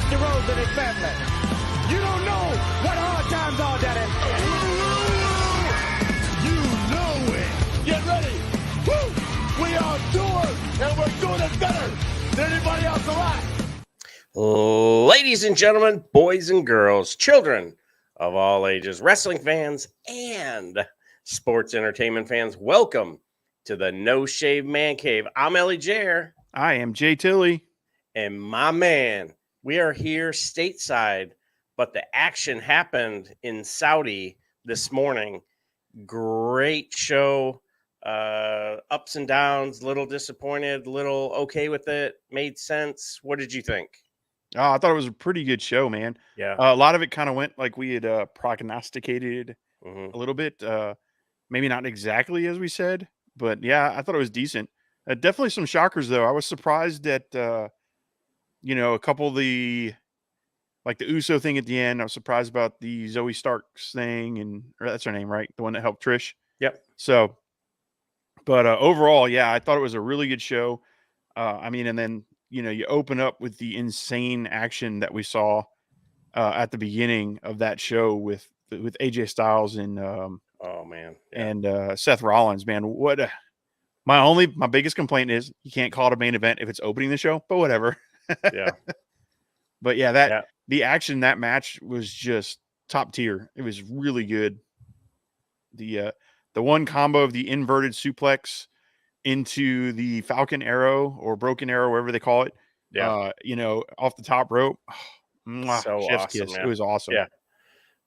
Dusty Rhodes and his family. You don't know what hard times are, Daddy. You know it. Get ready. Woo! We are doers, and we're doing it better than anybody else alive. Ladies and gentlemen, boys and girls, children of all ages, wrestling fans, and sports entertainment fans, welcome to the No Shave Man Cave. I'm Ellie Jair. I am Jay Tilley. And my man, we are here stateside, but the action happened in Saudi this morning. Great show. Ups and downs, little disappointed, little okay with it, made sense. What did you think? Oh, I thought it was a pretty good show, man. Yeah. A lot of it kind of went like we had prognosticated a little bit. Maybe not exactly as we said, but yeah, I thought it was decent. Definitely some shockers, though. I was surprised that, a couple of the Uso thing at the end. I was surprised about the Zoe Starks thing, or that's her name, right? The one that helped Trish. Yep. So, but overall, yeah, I thought it was a really good show. And then, you open up with the insane action that we saw at the beginning of that show with AJ Styles and Seth Rollins, man. My biggest complaint is you can't call it a main event if it's opening the show, but whatever. Yeah. But the action in that match was just top tier. It was really good. The one combo of the inverted suplex into the Falcon Arrow or Broken Arrow, whatever they call it. Yeah. Off the top rope. So chef's awesome, kiss. man. It was awesome. Yeah.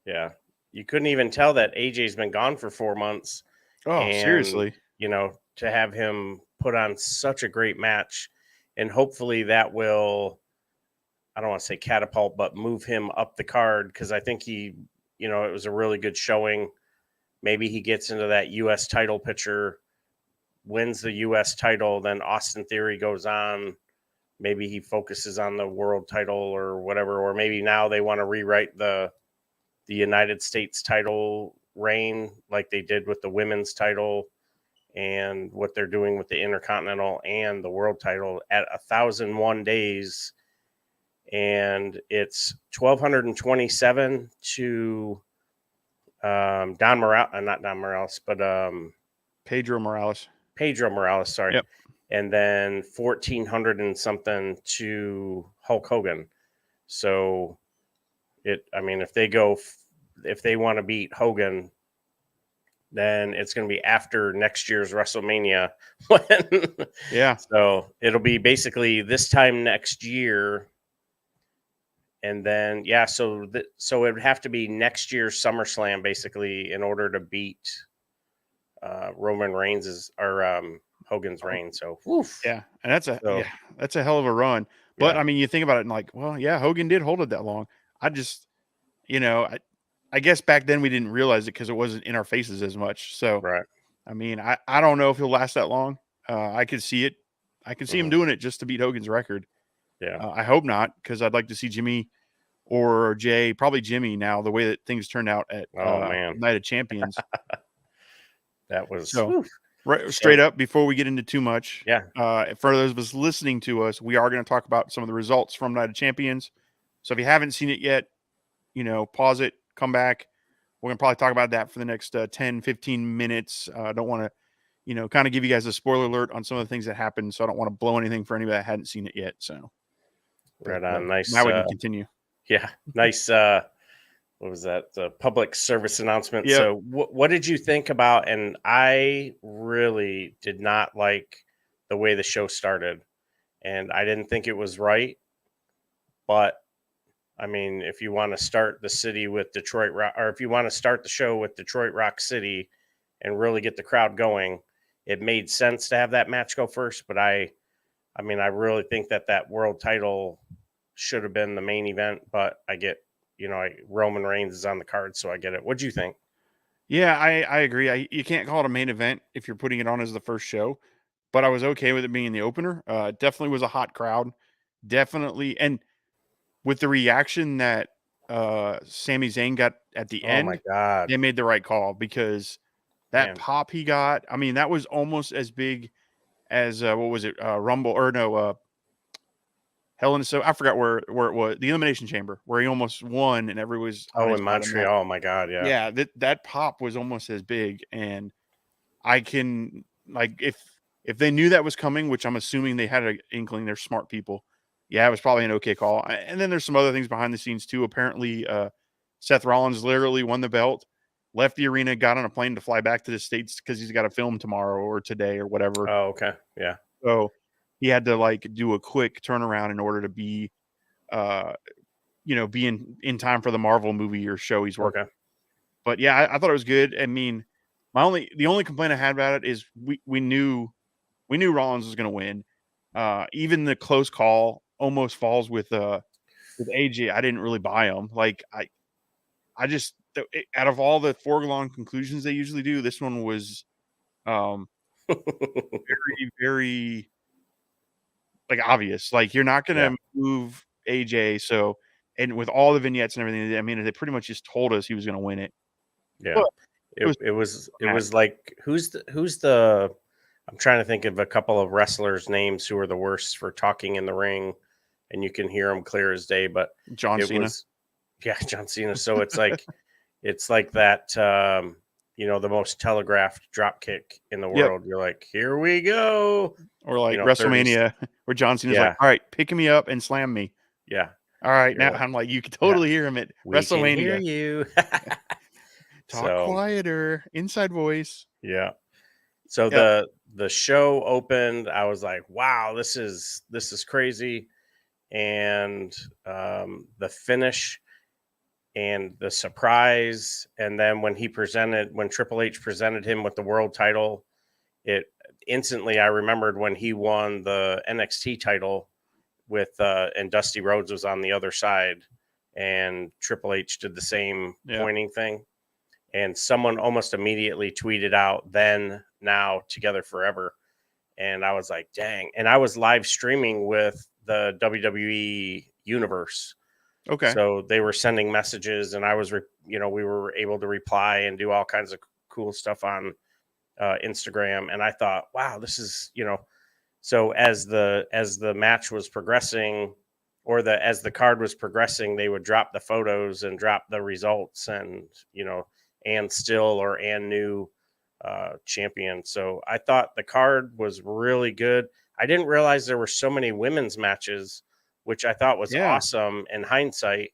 Yeah. You couldn't even tell that AJ's been gone for 4 months. Oh, seriously. To have him put on such a great match, and hopefully that will, I don't want to say catapult, but move him up the card, because I think it was a really good showing. Maybe he gets into that U.S. title picture, wins the U.S. title, then Austin Theory goes on. Maybe he focuses on the world title or whatever, or maybe now they want to rewrite the United States title reign like they did with the women's title and what they're doing with the Intercontinental and the world title at 1,001 days. And it's 1,227 to Pedro Morales, sorry. Yep. And then 1,400 and something to Hulk Hogan. So if they want to beat Hogan, then it's going to be after next year's WrestleMania. Yeah. So it'll be basically this time next year. And then, so it would have to be next year's SummerSlam, basically, in order to beat Roman Reigns' or Hogan's reign. So, oof. Yeah. And that's a hell of a run. But, you think about it and Hogan did hold it that long. I just, I guess back then we didn't realize it because it wasn't in our faces as much. So, right. I don't know if he'll last that long. I could see it. I could see him doing it just to beat Hogan's record. Yeah. I hope not, because I'd like to see Jimmy or Jay, probably Jimmy now, the way that things turned out at Night of Champions. That was straight up before we get into too much. Yeah. For those of us listening to us, we are going to talk about some of the results from Night of Champions. So if you haven't seen it yet, pause it, come back. We're going to probably talk about that for the next 10, 15 minutes. I don't want to, kind of give you guys a spoiler alert on some of the things that happened. So I don't want to blow anything for anybody that hadn't seen it yet. So right on. Nice. Now we can continue. Yeah. Nice. What was that? The public service announcement. Yep. So what did you think about, and I really did not like the way the show started, and I didn't think it was right, but if you want to start the city with Detroit Rock, or if you want to start the show with Detroit Rock City and really get the crowd going, it made sense to have that match go first. But I really think that world title should have been the main event, but I get, Roman Reigns is on the card, so I get it. What'd you think? Yeah, I agree. You can't call it a main event if you're putting it on as the first show, but I was okay with it being the opener. It definitely was a hot crowd. Definitely. And with the reaction that Sami Zayn got at the end, my God, they made the right call, because that pop he got, that was almost as big as what was it? Rumble, or no, Hell in a Cell. I forgot where it was. The Elimination Chamber, where he almost won, and everyone was on Oh, his in side. I'm like, Montreal. My God, yeah. yeah, that pop was almost as big, and I can like if they knew that was coming, which I'm assuming they had an inkling. They're smart people. Yeah, it was probably an okay call. And then there's some other things behind the scenes too. Apparently, Seth Rollins literally won the belt, left the arena, got on a plane to fly back to the States because he's got a film tomorrow or today or whatever. Oh, okay. Yeah. So he had to like do a quick turnaround in order to be, be in time for the Marvel movie or show he's working. Okay. But yeah, I thought it was good. I mean, the only complaint I had about it is we knew Rollins was going to win. Even the close call almost falls with AJ. I didn't really buy him. Like I just out of all the foregone conclusions they usually do, this one was very, very like obvious. Like you're not going to move AJ. So, and with all the vignettes and everything, I mean, they pretty much just told us he was going to win it. Yeah. But it was like who's the I'm trying to think of a couple of wrestlers' names who are the worst for talking in the ring, and you can hear them clear as day. But John Cena. John Cena. So it's like that. The most telegraphed drop kick in the world. You're like, here we go. Or like WrestleMania, where John Cena's like, all right, pick me up and slam me. Yeah. All right, now I'm like, you can totally hear him at WrestleMania. We can hear you. Talk quieter, inside voice. Yeah. So the show opened. I was like, wow, this is crazy. And the finish and the surprise. And then when Triple H presented him with the world title, it instantly, I remembered when he won the NXT title and Dusty Rhodes was on the other side, and Triple H did the same pointing thing. And someone almost immediately tweeted out, then, now, together forever. And I was like, dang. And I was live streaming with the WWE Universe. Okay. So they were sending messages, and I was, we were able to reply and do all kinds of cool stuff on Instagram. And I thought, wow, this is, so as the match was progressing, or as the card was progressing, they would drop the photos and drop the results, and and still or and new champion. So I thought the card was really good. I didn't realize there were so many women's matches, which I thought was awesome in hindsight.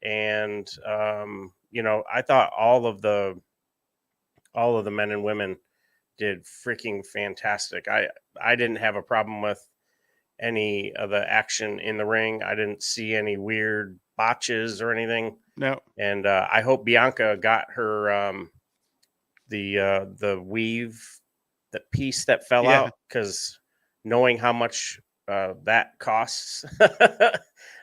And I thought all of the men and women did freaking fantastic. I didn't have a problem with any of the action in the ring. I didn't see any weird botches or anything. No. And I hope Bianca got her the weave, the piece that fell out, because knowing how much that costs,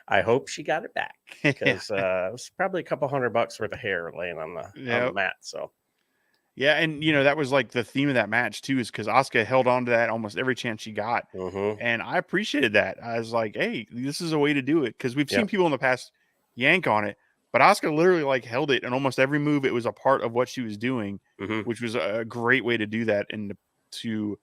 I hope she got it back, because it was probably a couple $100 worth of hair laying on the mat. So. Yeah, and that was like the theme of that match too, is because Asuka held on to that almost every chance she got, and I appreciated that. I was like, "Hey, this is a way to do it," because we've seen people in the past yank on it, but Asuka literally like held it, and almost every move it was a part of what she was doing, which was a great way to do that and to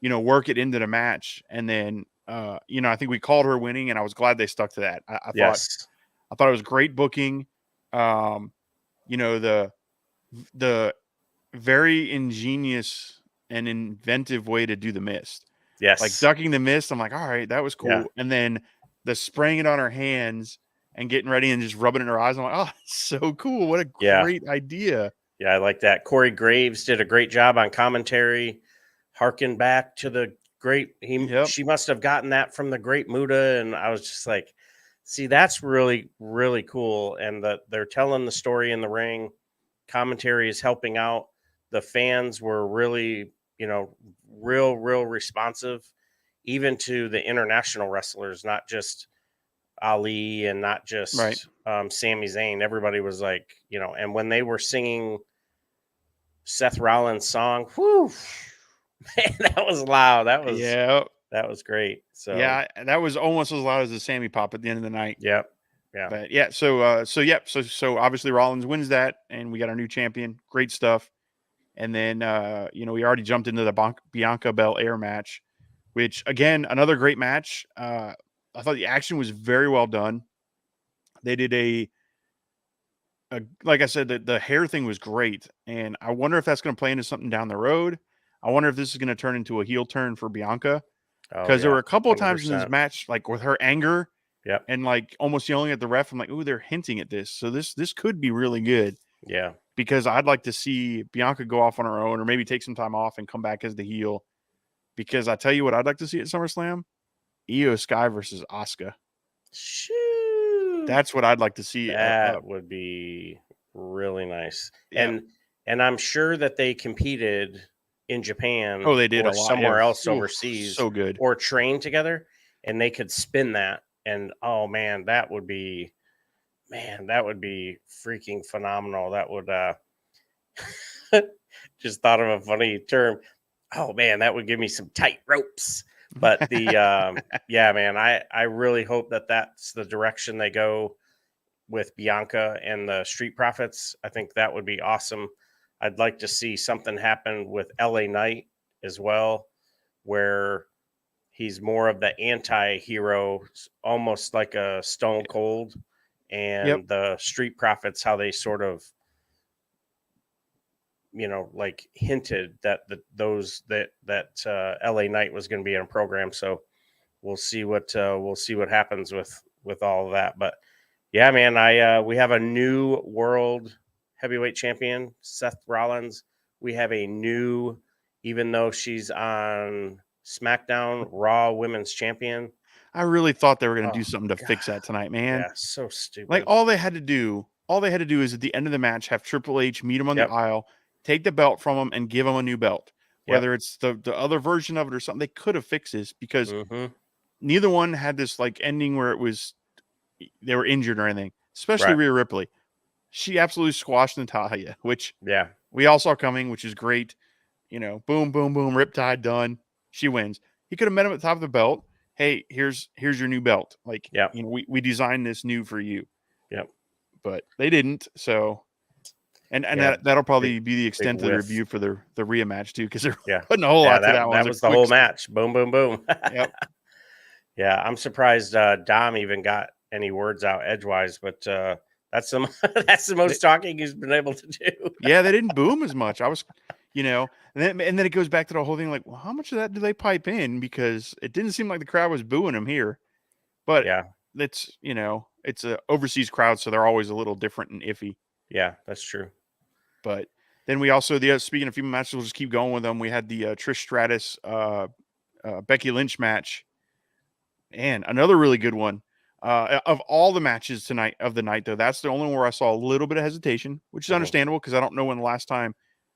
work it into the match. And then I think we called her winning, and I was glad they stuck to that. I thought it was great booking. The very ingenious and inventive way to do the mist. Yes. Like ducking the mist. I'm like, all right, that was cool. Yeah. And then the spraying it on her hands and getting ready and just rubbing it in her eyes. I'm like, oh, so cool. What a great idea. Yeah, I like that. Corey Graves did a great job on commentary. Harken back to the great. She must have gotten that from the great Muta. And I was just like, see, that's really, really cool. And they're telling the story in the ring. Commentary is helping out. The fans were really, real responsive, even to the international wrestlers, not just Ali and not just Sami Zayn. Everybody was like, and when they were singing Seth Rollins' song, whew, man, that was loud. That was great. So yeah, that was almost as loud as the Sammy pop at the end of the night. Yep. Yeah. But so obviously Rollins wins that, and we got our new champion. Great stuff. And then we already jumped into the Bianca Belair match, which again, another great match. I thought the action was very well done. They did like I said, the hair thing was great, and I wonder if that's going to play into something down the road. I wonder if this is going to turn into a heel turn for Bianca, Oh because there yeah, were a couple of times in this 100%. match, like with her anger Yep. and like almost yelling at the ref. I'm like, ooh, they're hinting at this, so this could be really good. Yeah. Because I'd like to see Bianca go off on her own, or maybe take some time off and come back as the heel. Because I tell you what, I'd like to see at SummerSlam: Io Sky versus Asuka. Shoot. That's what I'd like to see. That would be really nice. Yeah. And I'm sure that they competed in Japan Oh, they did or a lot. somewhere Yeah. else Ooh, overseas so good. or trained together, and they could spin that. And oh man, that would be freaking phenomenal. That would just thought of a funny term. Oh man, that would give me some tight ropes. But the yeah, man, I really hope that that's the direction they go with Bianca and the Street Profits. I think that would be awesome. I'd like to see something happen with LA Knight as well, where he's more of the anti-hero, almost like a Stone Cold, and the Street Profits, how they sort of, like hinted that LA Knight was going to be in a program. So we'll see what happens with all of that. But yeah, man, we have a new world heavyweight champion, Seth Rollins. We have a new, even though she's on SmackDown, Raw Women's Champion. I really thought they were going to do something to fix that tonight, man. Yeah, so stupid. Like all they had to do is at the end of the match have Triple H meet him on the aisle, take the belt from him, and give him a new belt. Whether it's the other version of it or something, they could have fixed this, because neither one had this like ending where it was they were injured or anything. Especially Rhea Ripley. She absolutely squashed Natalya, which we all saw coming, which is great. Boom, boom, boom, Riptide done. She wins. He could have met him at the top of the belt. Hey, here's your new belt. Like, we designed this new for you. Yep. But they didn't. So, and that'll probably be the extent of the review for the Rhea match too, because they're putting a whole lot to that one. That was the whole match. Boom, boom, boom. Yep. Yeah, I'm surprised Dom even got any words out edgewise, but that's the most talking he's been able to do. Yeah, they didn't boom as much. I was, and then it goes back to the whole thing, like, well, how much of that do they pipe in? Because it didn't seem like the crowd was booing him here. But it's it's an overseas crowd, so they're always a little different and iffy. Yeah, that's true. But then we also, speaking of female matches, we'll just keep going with them. We had the Trish Stratus, Becky Lynch match, and another really good one. Of all the matches tonight of the night, though, that's the only one where I saw a little bit of hesitation, which is understandable, because I don't know when the last time.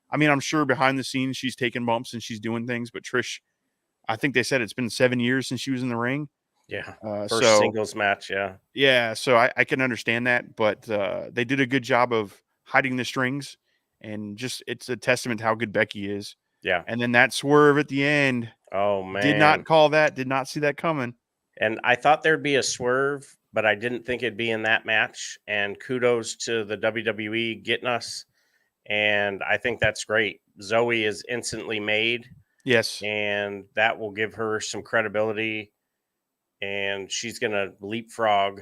I mean, I'm sure behind the scenes she's taking bumps and she's doing things, but Trish, I think they said it's been 7 years since she was in the ring. Yeah, first singles match. Yeah, so I can understand that, but they did a good job of hiding the strings, and just it's a testament to how good Becky is. Yeah, and then that swerve at the end. Oh man, did not call that. Did not see that coming. And I thought there'd be a swerve, but I didn't think it'd be in that match. And kudos to the WWE getting us. And I think that's great. Zoe is instantly made. Yes. And that will give her some credibility. And she's going to leapfrog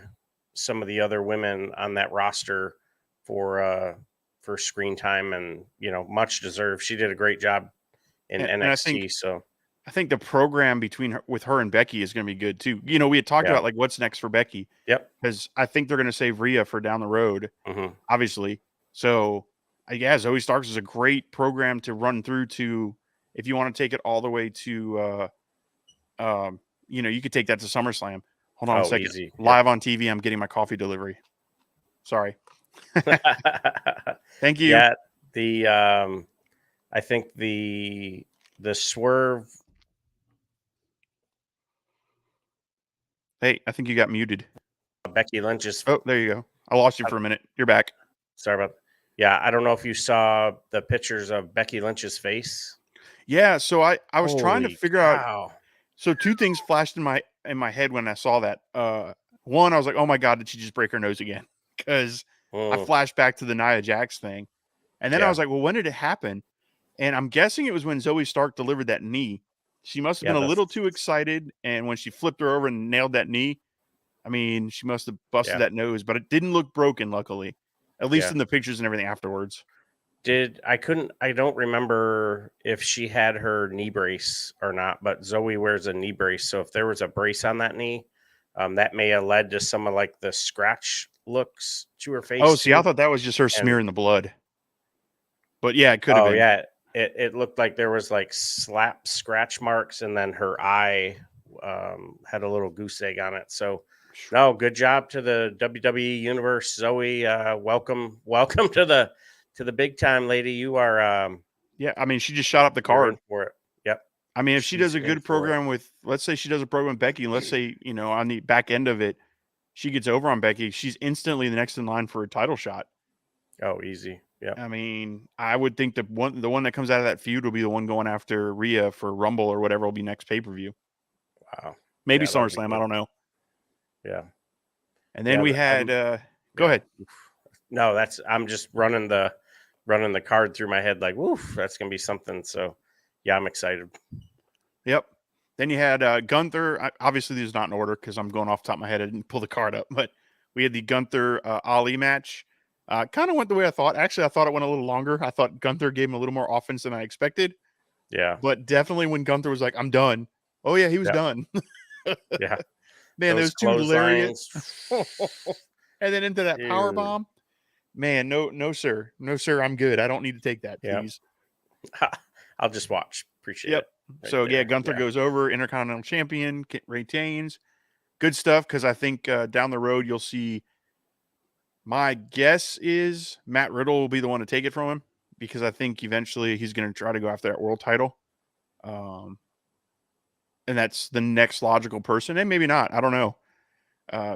some of the other women on that roster for screen time, and, much deserved. She did a great job in NXT. I think the program with her and Becky is going to be good too. We had talked about like what's next for Becky. Yep. Because I think they're going to save Rhea for down the road, obviously. So, Zoe Starks is a great program to run through to, if you want to take it all the way to, you could take that to SummerSlam. Hold on a second. Easy. Live on TV, I'm getting my coffee delivery. Sorry. Thank you. Yeah. I think the swerve. Hey, I think you got muted. Becky Lynch is. Oh, there you go. I lost you for a minute. You're back. Sorry about that. Yeah, I don't know if you saw the pictures of Becky Lynch's face. Yeah, so I was trying to figure out. So two things flashed in my head when I saw that. One, I was like, oh my God, did she just break her nose again? Because I flashed back to the Nia Jax thing. And then I was like, well, when did it happen? And I'm guessing it was when Zoe Stark delivered that knee. She must have been a little too excited. And when she flipped her over and nailed that knee, I mean, she must have busted Yeah. that nose, but it didn't look broken, luckily. At least Yeah. in the pictures and everything afterwards. I don't remember if she had her knee brace or not, but Zoe wears a knee brace. So if there was a brace on that knee, that may have led to some of like the scratch looks to her face. Oh, see, I too. thought that was just her And smearing the blood. But yeah, it could have oh been. yeah, it looked like there was like slap scratch marks, and then her eye had a little goose egg on it. So no, good job to the WWE Universe, Zoe. Welcome to the big time, lady. You are Yeah, I mean, she just shot up the you're in card. for it. Yep. I mean, if she does She's a in good for it. program with, let's say she does a program with Becky, and let's say, you know, on the back end of it, she gets over on Becky, she's instantly the next in line for a title shot. Oh, easy. Yeah. I mean, I would think the one that comes out of that feud will be the one going after Rhea for Rumble or whatever will be next pay-per-view. Wow. Maybe Yeah, that'd be SummerSlam, I good. don't know. Yeah. And then Yeah, we had go yeah. ahead. No, I'm just running the card through my head like, woof, that's gonna be something. So yeah, I'm excited. Yep. Then you had Gunther. Obviously, these are not in order because I'm going off the top of my head. I didn't pull the card up, but we had the Gunther Ali match. Kind of went the way I thought. Actually, I thought it went a little longer. I thought Gunther gave him a little more offense than I expected. Yeah. But definitely when Gunther was like, I'm done. Oh, yeah, he was done. Yeah. Man, those two lariats. clotheslines. And then into that power Dude. bomb. Man, no, sir. No, sir. I'm good. I don't need to take that, Yep. please. I'll just watch. Appreciate Yep. it. Right So, yeah, there. Gunther goes over, Intercontinental Champion, retains. Good stuff because I think down the road you'll see. My guess is Matt Riddle will be the one to take it from him because I think eventually he's going to try to go after that world title. And that's the next logical person. And maybe not. I don't know.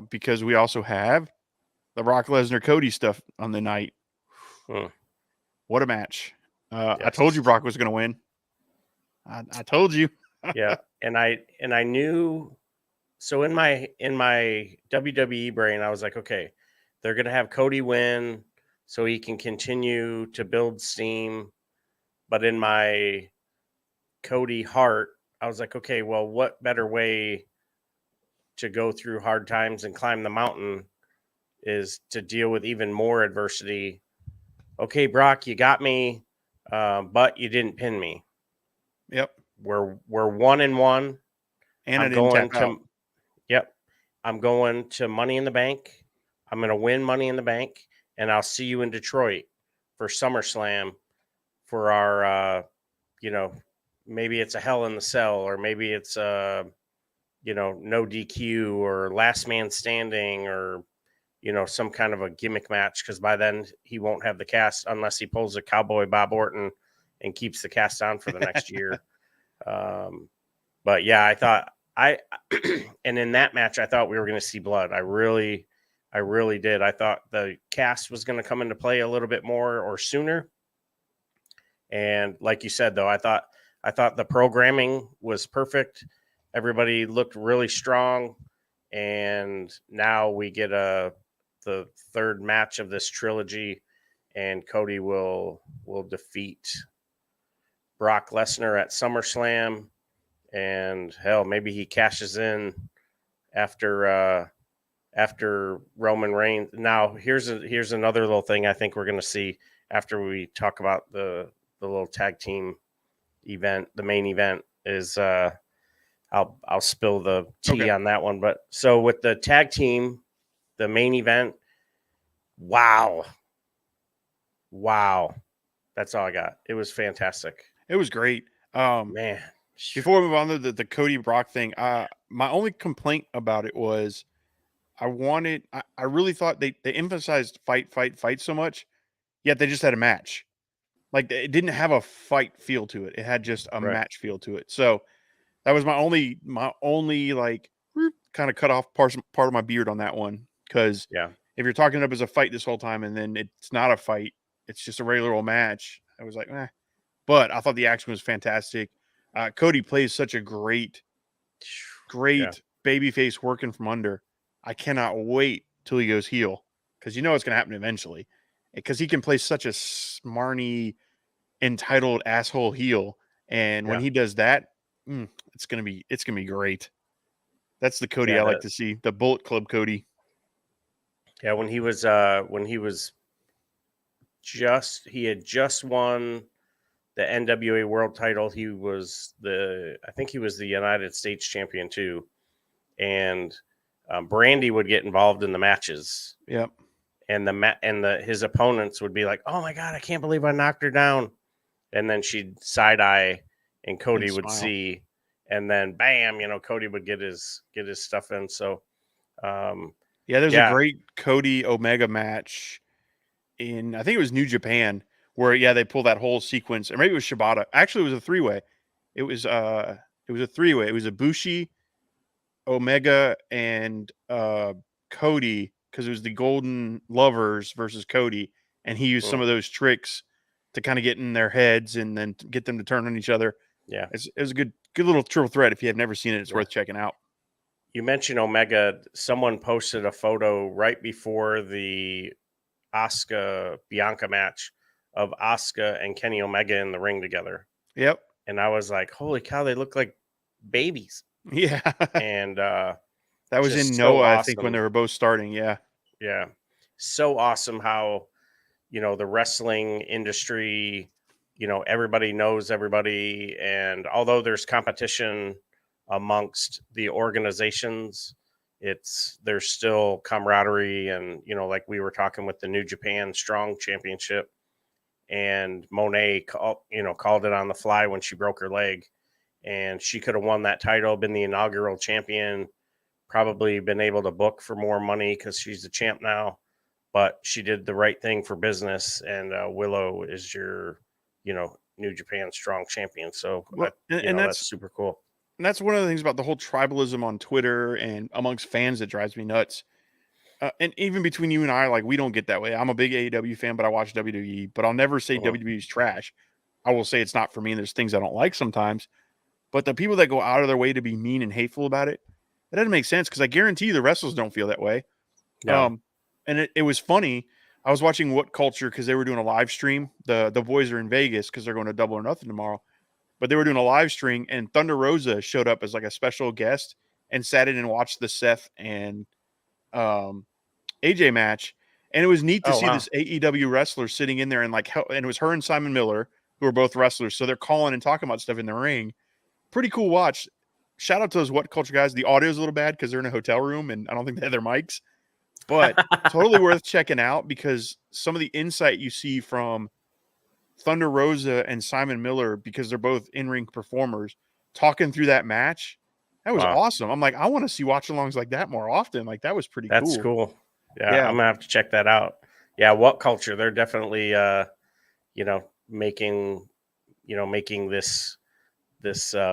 Because we also have the Brock Lesnar Cody stuff on the night. What a match. Yes. I told you Brock was going to win. I told you. Yeah. And I knew. So in my WWE brain, I was like, okay, they're going to have Cody win so he can continue to build steam. But in my Cody heart, I was like, okay, well, what better way to go through hard times and climb the mountain is to deal with even more adversity. Okay, Brock, you got me, but you didn't pin me. Yep. We're 1-1. And I'm going to Yep. I'm going to Money in the Bank. I'm going to win Money in the Bank, and I'll see you in Detroit for SummerSlam for our, maybe it's a Hell in the Cell, or maybe it's no DQ or Last Man Standing, or some kind of a gimmick match, because by then he won't have the cast unless he pulls a Cowboy Bob Orton and keeps the cast on for the next year. But yeah, I thought and in that match, I thought we were going to see blood. I really did. I thought the cast was going to come into play a little bit more or sooner. And like you said, though, I thought the programming was perfect. Everybody looked really strong. And now we get the third match of this trilogy, and Cody will defeat Brock Lesnar at SummerSlam. And hell, maybe he cashes in after Roman Reigns. Now, here's another little thing I think we're going to see after we talk about the little tag team event. The main event is I'll spill the tea on that one. But so with the tag team, the main event, wow, that's all I got. It was fantastic. It was great. Man. Before we move on to the Cody Brock thing, my only complaint about it was I really thought they emphasized fight so much, yet they just had a match. Like, it didn't have a fight feel to it. It had just a match feel to it. So that was my only like kind of cut off part of my beard on that one. Because if you're talking it up as a fight this whole time and then it's not a fight, it's just a regular old match, I was like, eh. But I thought the action was fantastic. Cody plays such a great babyface working from under. I cannot wait till he goes heel, because it's going to happen eventually. Because he can play such a smarmy, entitled asshole heel, and when he does that, it's gonna be great. That's the Cody Yeah, I like to see. The Bullet Club Cody. Yeah, when he was he had just won the NWA World Title. I think he was the United States champion too, and Brandy would get involved in the matches, Yep. and his opponents would be like, "Oh my god, I can't believe I knocked her down," and then she'd side eye, and Cody And would smile. see, and then bam, Cody would get his stuff in. So, Yeah, there's a yeah, great Cody Omega match in, I think it was New Japan, where they pull that whole sequence, or maybe it was Shibata. Actually, it was a three-way. It was a three-way. It was Ibushi, Omega, and Cody, because it was the Golden Lovers versus Cody, and he used some of those tricks to kind of get in their heads and then get them to turn on each other. yeah. It was a good little triple threat. If you had never seen it, it's Yeah. worth checking out. You mentioned Omega. Someone posted a photo right before the Asuka Bianca match of Asuka and Kenny Omega in the ring together. Yep. And I was like, holy cow, they look like babies. Yeah. And that was in just Noah, so I think, when awesome. they were both starting. Yeah. Yeah. So awesome how, the wrestling industry, everybody knows everybody. And although there's competition amongst the organizations, there's still camaraderie. And, like we were talking with the New Japan Strong Championship, and Monet called it on the fly when she broke her leg, and she could have won that title, been the inaugural champion, probably been able to book for more money because she's the champ now, but she did the right thing for business. And Willow is your, New Japan Strong Champion. So Well, that's super cool. And that's one of the things about the whole tribalism on Twitter and amongst fans that drives me nuts. And even between you and I, like, we don't get that way. I'm a big AEW fan, but I watch WWE, but I'll never say WWE is trash. I will say it's not for me. And there's things I don't like sometimes, but the people that go out of their way to be mean and hateful about it, that doesn't make sense. Cause I guarantee you the wrestlers don't feel that way. No. And it was funny. I was watching What Culture, cause they were doing a live stream. The boys are in Vegas cause they're going to Double or Nothing tomorrow, but they were doing a live stream, and Thunder Rosa showed up as like a special guest and sat in and watched the Seth and AJ match. And it was neat to see this AEW wrestler sitting in there and and it was her and Simon Miller, who are both wrestlers. So they're calling and talking about stuff in the ring. Pretty cool watch. Shout out to those What Culture guys. The audio's a little bad because they're in a hotel room and I don't think they have their mics, but totally worth checking out because some of the insight you see from Thunder Rosa and Simon Miller, because they're both in-ring performers, talking through that match. That was awesome. I'm like, I want to see watch-alongs like that more often. Like, that was pretty cool. That's cool. Yeah, I'm gonna have to check that out. Yeah, What Culture? They're definitely making this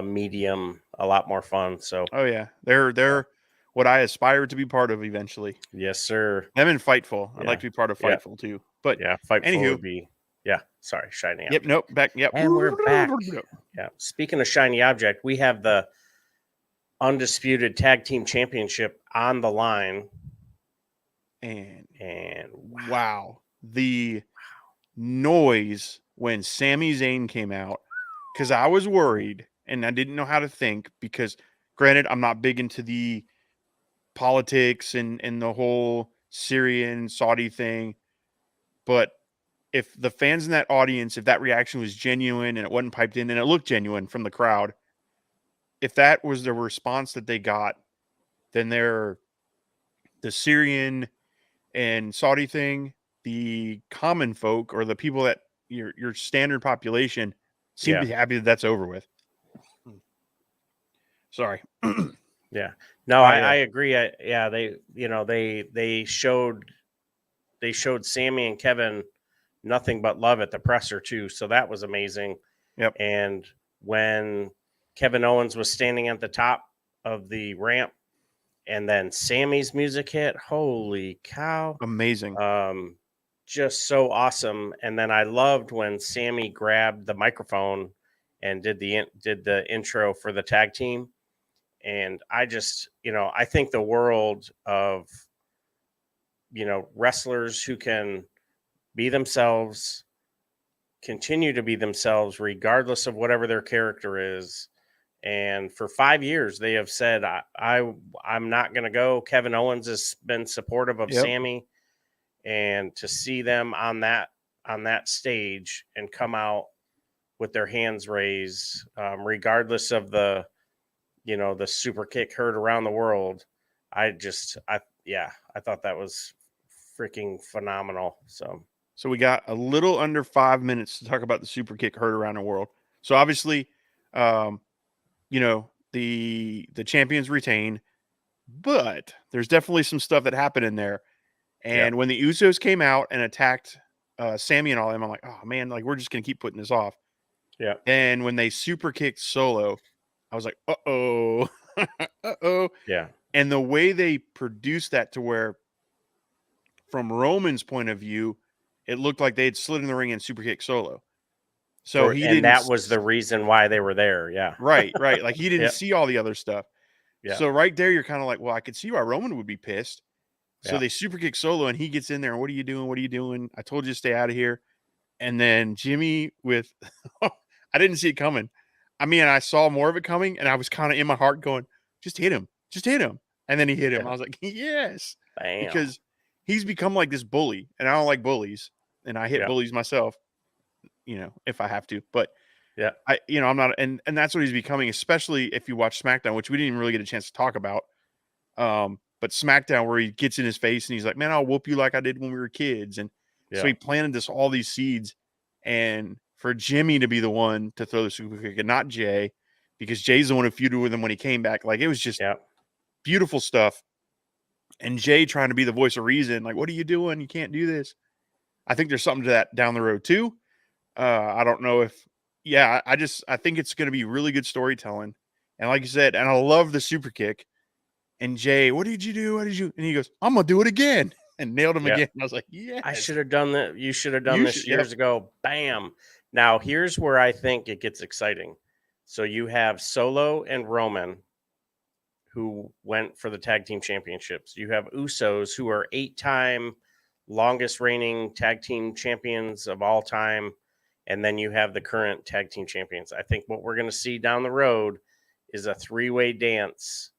medium a lot more fun. So yeah, they're what I aspire to be part of eventually. Yes, sir. Them and Fightful. I'd like to be part of Fightful too. But yeah, Fightful would be sorry, Shiny Object. Yep, nope, back. Yep, and we're back. Yeah. Speaking of Shiny Object, we have the undisputed tag team championship on the line. And wow, the noise when Sami Zayn came out, because I was worried and I didn't know how to think, because granted, I'm not big into the politics and the whole Syrian Saudi thing, but if the fans in that audience, if that reaction was genuine and it wasn't piped in and it looked genuine from the crowd, if that was the response that they got, then the Syrian and Saudi thing, the common folk or the people that your standard population seem to be happy that that's over with. Sorry. Yeah. No, I agree. They showed Sammy and Kevin nothing but love at the presser too. So that was amazing. Yep. And when Kevin Owens was standing at the top of the ramp and then Sammy's music hit, holy cow. Amazing. Just so awesome. And then I loved when Sammy grabbed the microphone and did the intro for the tag team. And I just, I think the world of, wrestlers who can be themselves, continue to be themselves, regardless of whatever their character is, And for 5 years, they have said, I'm not going to go. Kevin Owens has been supportive of Sammy, and to see them on that stage and come out with their hands raised, regardless of the super kick heard around the world. I thought that was freaking phenomenal. So we got a little under 5 minutes to talk about the super kick heard around the world. So obviously, the champions retain, but there's definitely some stuff that happened in there. And when the Usos came out and attacked Sammy and all them, I'm like, oh man, like we're just gonna keep putting this off. Yeah. And when they super kicked Solo, I was like, uh-oh. Uh-oh. Yeah. And the way they produced that to where, from Roman's point of view, it looked like they had slid in the ring and super kicked Solo. So that was the reason why they were there. Yeah. Right. Like he didn't see all the other stuff. Yeah. So right there, you're kind of like, well, I could see why Roman would be pissed. So Yeah. they super kick Solo and he gets in there. And what are you doing? What are you doing? I told you to stay out of here. And then Jimmy with, I didn't see it coming. I mean, I saw more of it coming and I was kind of in my heart going, just hit him. And then he hit him. Yeah. I was like, yes. Bam. Because he's become like this bully and I don't like bullies. And I hit bullies myself, if I have to. But yeah, I'm not. And that's what he's becoming, especially if you watch SmackDown, which we didn't even really get a chance to talk about. But SmackDown, where he gets in his face and he's like, man, I'll whoop you like I did when we were kids. And so he planted all these seeds. And for Jimmy to be the one to throw the super kick and not Jay, because Jay's the one who feuded with him when he came back. Like, it was just beautiful stuff. And Jay trying to be the voice of reason. Like, what are you doing? You can't do this. I think there's something to that down the road too. I don't know if, I think it's going to be really good storytelling. And like you said, and I love the super kick. And Jay, what did you do? And he goes, I'm going to do it again. And nailed him again. And I was like, yeah. I should have done that. You should have done this years ago. Bam. Now, here's where I think it gets exciting. So you have Solo and Roman, who went for the tag team championships. You have Usos, who are 8-time longest reigning tag team champions of all time. And then you have the current tag team champions. I think what we're going to see down the road is a 3-way dance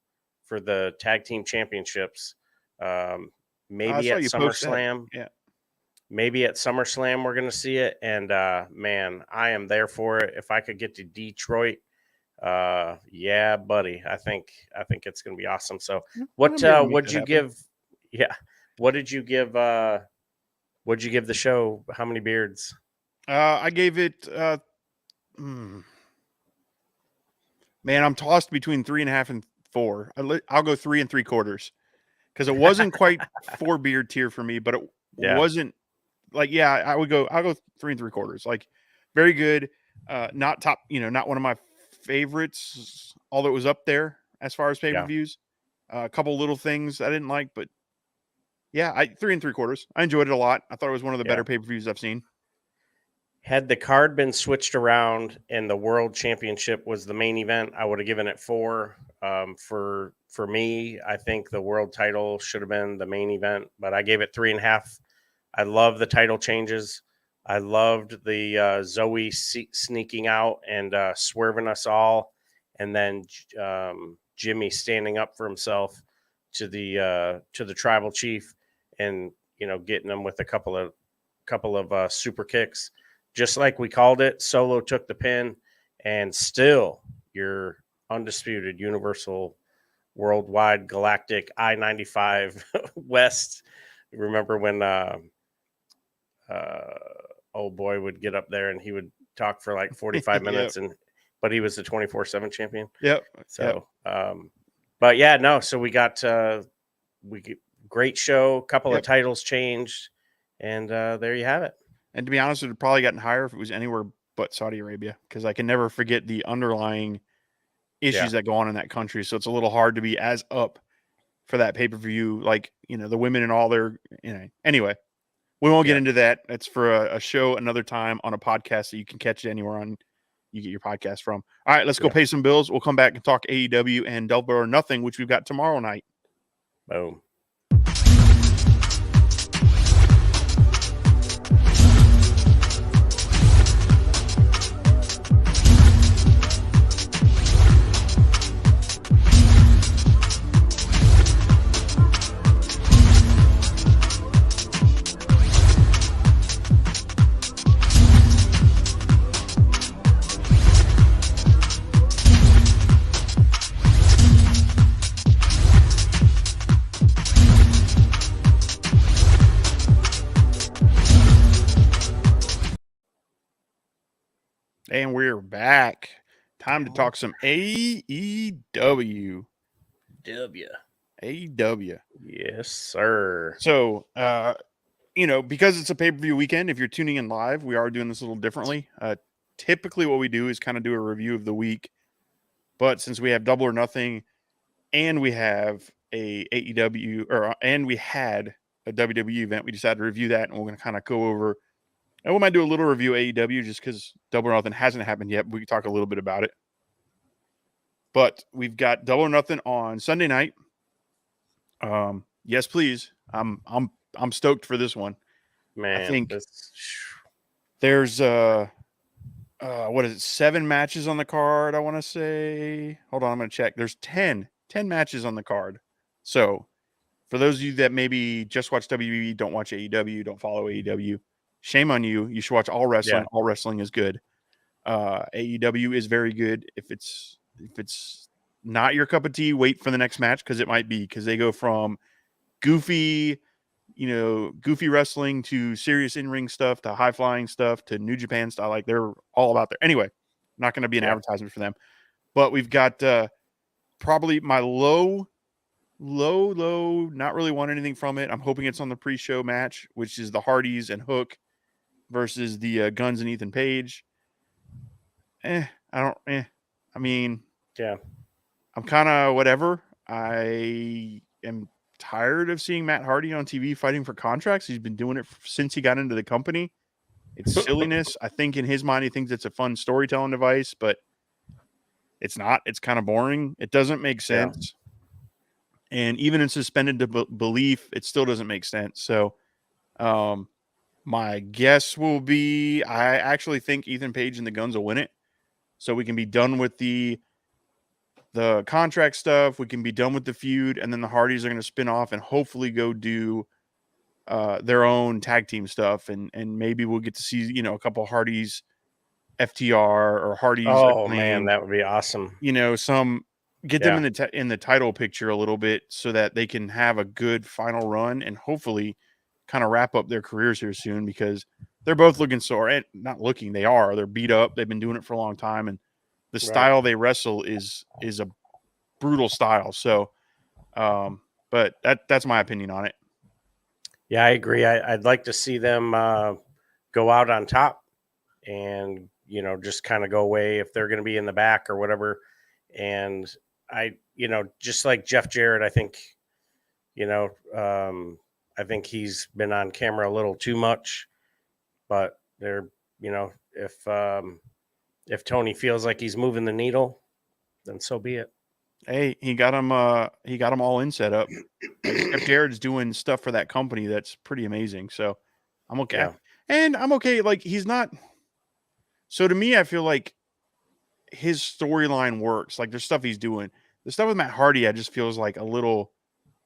for the tag team championships. Maybe at SummerSlam. Yeah. Maybe at SummerSlam we're going to see it. And man, I am there for it. If I could get to Detroit, yeah, buddy. I think it's going to be awesome. So what'd you give? Yeah. What did you give? What'd you give the show? How many beards? I gave it. Man, I'm tossed between 3.5 and 4. I'll go 3 3/4 because it wasn't quite 4 beard tier for me, but it wasn't like I'll go 3 3/4. Like, very good. Not top. Not one of my favorites. Although it was up there as far as pay-per-views. A couple little things I didn't like, but. Yeah, 3 3/4. I enjoyed it a lot. I thought it was one of the better pay-per-views I've seen. Had the card been switched around and the World Championship was the main event, I would have given it 4. For me, I think the world title should have been the main event, but I gave it 3.5. I love the title changes. I loved the Zoe sneaking out and swerving us all, and then Jimmy standing up for himself to the tribal chief and getting them with a couple of super kicks, just like we called it. Solo took the pin, and still your undisputed Universal Worldwide Galactic I-95 West. Remember when old boy would get up there and he would talk for like 45 minutes but he was the 24/7 champion. So but yeah, no, so we got great show, couple of titles changed, and there you have it. And to be honest, it would have probably gotten higher if it was anywhere but Saudi Arabia, because I can never forget the underlying issues that go on in that country. So it's a little hard to be as up for that pay-per-view, like, the women and all their, anyway, we won't get into that. It's for a show another time on a podcast that you can catch it anywhere on you get your podcast from. All right, let's go pay some bills. We'll come back and talk AEW and Double or Nothing, which we've got tomorrow night. Boom. And we're back. Time to talk some AEW. AEW. Yes, sir. So, because it's a pay-per-view weekend, if you're tuning in live, we are doing this a little differently. Typically what we do is kind of do a review of the week. But since we have Double or Nothing and we have and we had a WWE event, we decided to review that, and we're going to kind of go over, and we might do a little review of AEW just because Double or Nothing hasn't happened yet. We can talk a little bit about it. But we've got Double or Nothing on Sunday night. Yes, please. I'm stoked for this one. Man, I think there's 7 matches on the card, I want to say. Hold on, I'm going to check. There's 10 matches on the card. So, for those of you that maybe just watch WWE, don't watch AEW, don't follow AEW, shame on you. You should watch all wrestling. Yeah. All wrestling is good. AEW is very good. If it's not your cup of tea, wait for the next match because it might be, because they go from goofy wrestling to serious in-ring stuff to high-flying stuff to New Japan style. Like, they're all about there. Anyway, not going to be an advertisement for them. But we've got probably my low, not really want anything from it. I'm hoping it's on the pre-show match, which is the Hardys and Hook versus the Guns and Ethan Page. I mean, yeah. I'm kind of whatever. I am tired of seeing Matt Hardy on TV fighting for contracts. He's been doing it since he got into the company. It's silliness. I think in his mind, he thinks it's a fun storytelling device, but it's not. It's kind of boring. It doesn't make sense. Yeah. And even in suspended belief, it still doesn't make sense. So my guess will be, I actually think Ethan Page and the Guns will win it. So we can be done with the contract stuff. We can be done with the feud, and then the Hardys are going to spin off and hopefully go do their own tag team stuff, and maybe we'll get to see a couple of Hardys FTR or Hardys. Oh man, that would be awesome. Them in the title picture a little bit so that they can have a good final run and hopefully kind of wrap up their careers here soon, because they're both looking sore. And not looking, they're beat up. They've been doing it for a long time, and the style they wrestle is a brutal style. So, but that's my opinion on it. Yeah, I agree. I'd like to see them go out on top and, just kind of go away if they're going to be in the back or whatever. And just like Jeff Jarrett, I think, I think he's been on camera a little too much, but they're, if Tony feels like he's moving the needle, then so be it. Hey, he got him all in set up. Jeff Jarrett's doing stuff for that company that's pretty amazing. So I'm okay. Yeah. And I'm okay. Like, he's not. So to me, I feel like his storyline works. Like, there's stuff he's doing. The stuff with Matt Hardy, I just feels like a little,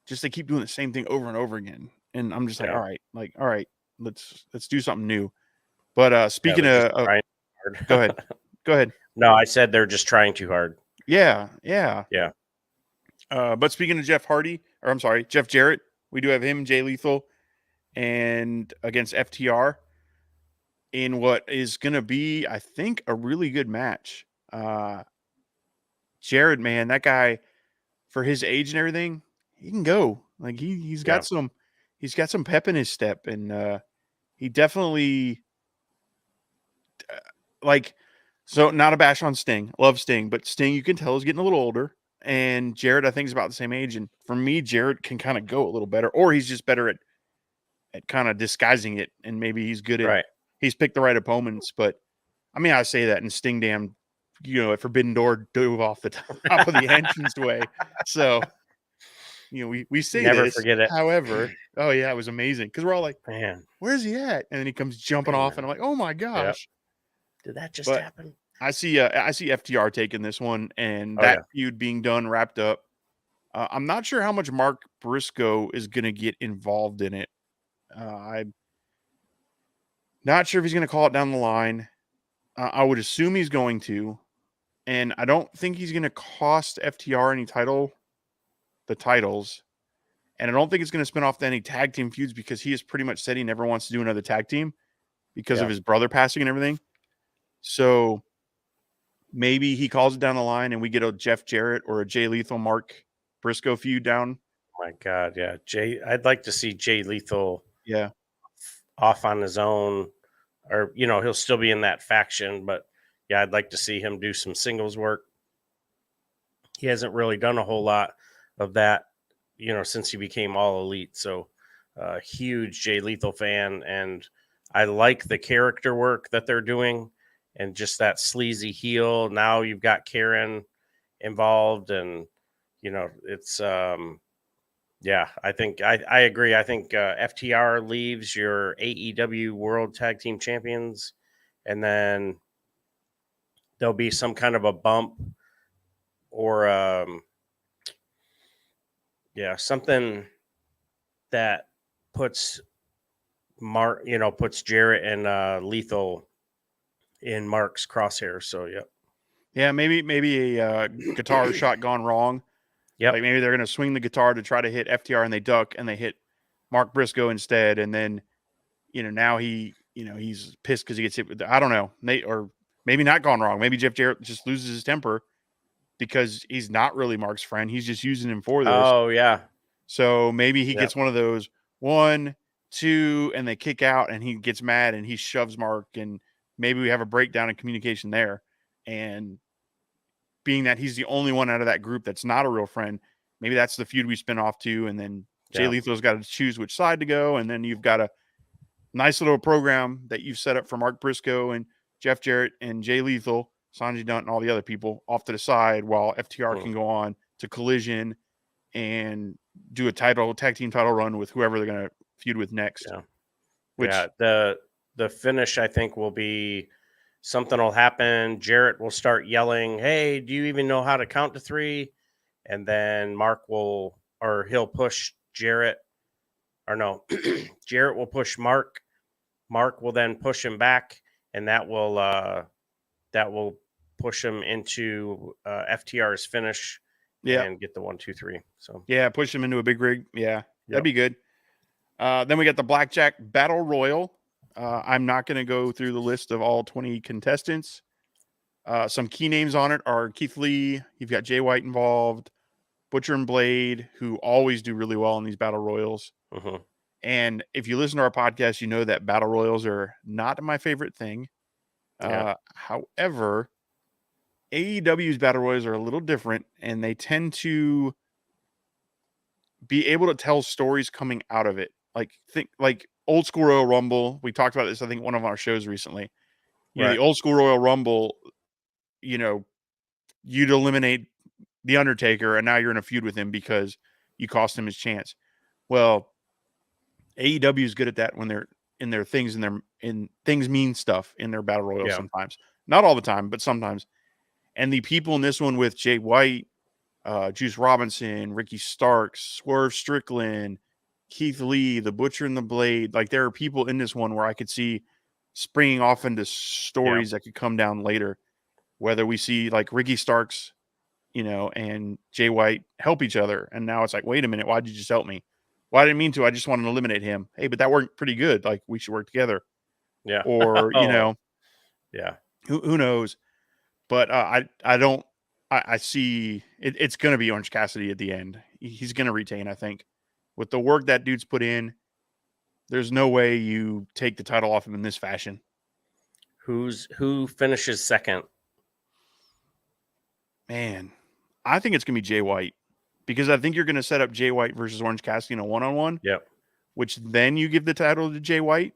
just they keep doing the same thing over and over again. And I'm just like, all right, let's do something new. But speaking of, go ahead. No, I said they're just trying too hard. Yeah. But speaking of Jeff Jarrett, we do have him, Jay Lethal, and against FTR in what is going to be, I think, a really good match. Jarrett, man, that guy, for his age and everything, he can go. Like, he's got some pep in his step, and he definitely So, not a bash on Sting. Love Sting. But Sting, you can tell, is getting a little older. And Jarrett, I think, is about the same age. And for me, Jarrett can kind of go a little better. Or he's just better at kind of disguising it. And maybe he's good at he's picked the right opponents. But, I mean, I say that. And Sting, damn, at Forbidden Door, dove off the top of the entranceway. So, we say never this. Forget it. However, oh, yeah, it was amazing. Because we're all like, man, where's he at? And then he comes jumping off. And I'm like, oh, my gosh. Yep. Did that just happen? I see FTR taking this one, and that feud being done, wrapped up. I'm not sure how much Mark Briscoe is going to get involved in it. I'm not sure if he's going to call it down the line. I would assume he's going to, and I don't think he's going to cost FTR any titles, and I don't think it's going to spin off to any tag team feuds, because he has pretty much said he never wants to do another tag team because of his brother passing and everything. So maybe he calls it down the line and we get a Jeff Jarrett or a Jay Lethal Mark Briscoe feud down. My God, yeah, I'd like to see Jay Lethal Yeah. off on his own, or he'll still be in that faction, but yeah, I'd like to see him do some singles work. He hasn't really done a whole lot of that, since he became All Elite. So, huge Jay Lethal fan, and I like the character work that they're doing, and just that sleazy heel. Now you've got Karen involved, and it's yeah. I think I agree. I think FTR leaves your AEW World Tag Team Champions, and then there'll be some kind of a bump or something that puts puts Jarrett and Lethal in Mark's crosshairs. So Yeah, maybe a guitar shot gone wrong. Yep. Like maybe they're gonna swing the guitar to try to hit FTR and they duck and they hit Mark Briscoe instead, and then now he's pissed because he gets hit with I don't know. Or maybe not gone wrong. Maybe Jeff Jarrett just loses his temper because he's not really Mark's friend. He's just using him for this. Oh yeah. So maybe he gets one of those 1, 2, and they kick out and he gets mad and he shoves Mark, and maybe we have a breakdown in communication there. And being that he's the only one out of that group that's not a real friend, maybe that's the feud we spin off to. And then Jay Lethal's got to choose which side to go. And then you've got a nice little program that you've set up for Mark Briscoe and Jeff Jarrett and Jay Lethal, Sanjay Dutt, and all the other people off to the side while FTR can go on to Collision and do a tag team title run with whoever they're going to feud with next. Yeah. The finish, I think, will be something will happen. Jarrett will start yelling, "Hey, do you even know how to count to 3?" And then he'll push Jarrett, or no, Jarrett will push Mark. Mark will then push him back, and that will push him into FTR's finish. Yeah. And get the 1, 2, 3. So yeah, push him into a big rig. Yeah, that'd be good. Then we got the Blackjack Battle Royal. I'm not going to go through the list of all 20 contestants. Some key names on it are Keith Lee. You've got Jay White involved, Butcher and Blade, who always do really well in these battle royals. And if you listen to our podcast, you know that battle royals are not my favorite thing. However, AEW's battle royals are a little different, and they tend to be able to tell stories coming out of it. Like old school Royal Rumble. We talked about this, I think, one of our shows recently. The old school Royal Rumble, you'd eliminate The Undertaker, and now you're in a feud with him because you cost him his chance. Well, AEW is good at that when they're in their things, in things mean stuff in their battle royals sometimes. Not all the time, but sometimes. And the people in this one with Jay White, Juice Robinson, Ricky Starks, Swerve Strickland, Keith Lee, the Butcher and the Blade, like there are people in this one where I could see springing off into stories that could come down later. Whether we see like Ricky Starks, and Jay White help each other. And now it's like, wait a minute, why'd you just help me? Well, I didn't mean to. I just wanted to eliminate him. Hey, but that worked pretty good. Like we should work together. Yeah. Or, yeah. Who knows? But I see it's going to be Orange Cassidy at the end. He's going to retain, I think. With the work that dude's put in, there's no way you take the title off him in this fashion. Who finishes second? Man, I think it's going to be Jay White, because I think you're going to set up Jay White versus Orange Cassidy in a one-on-one. Yep. Which then you give the title to Jay White.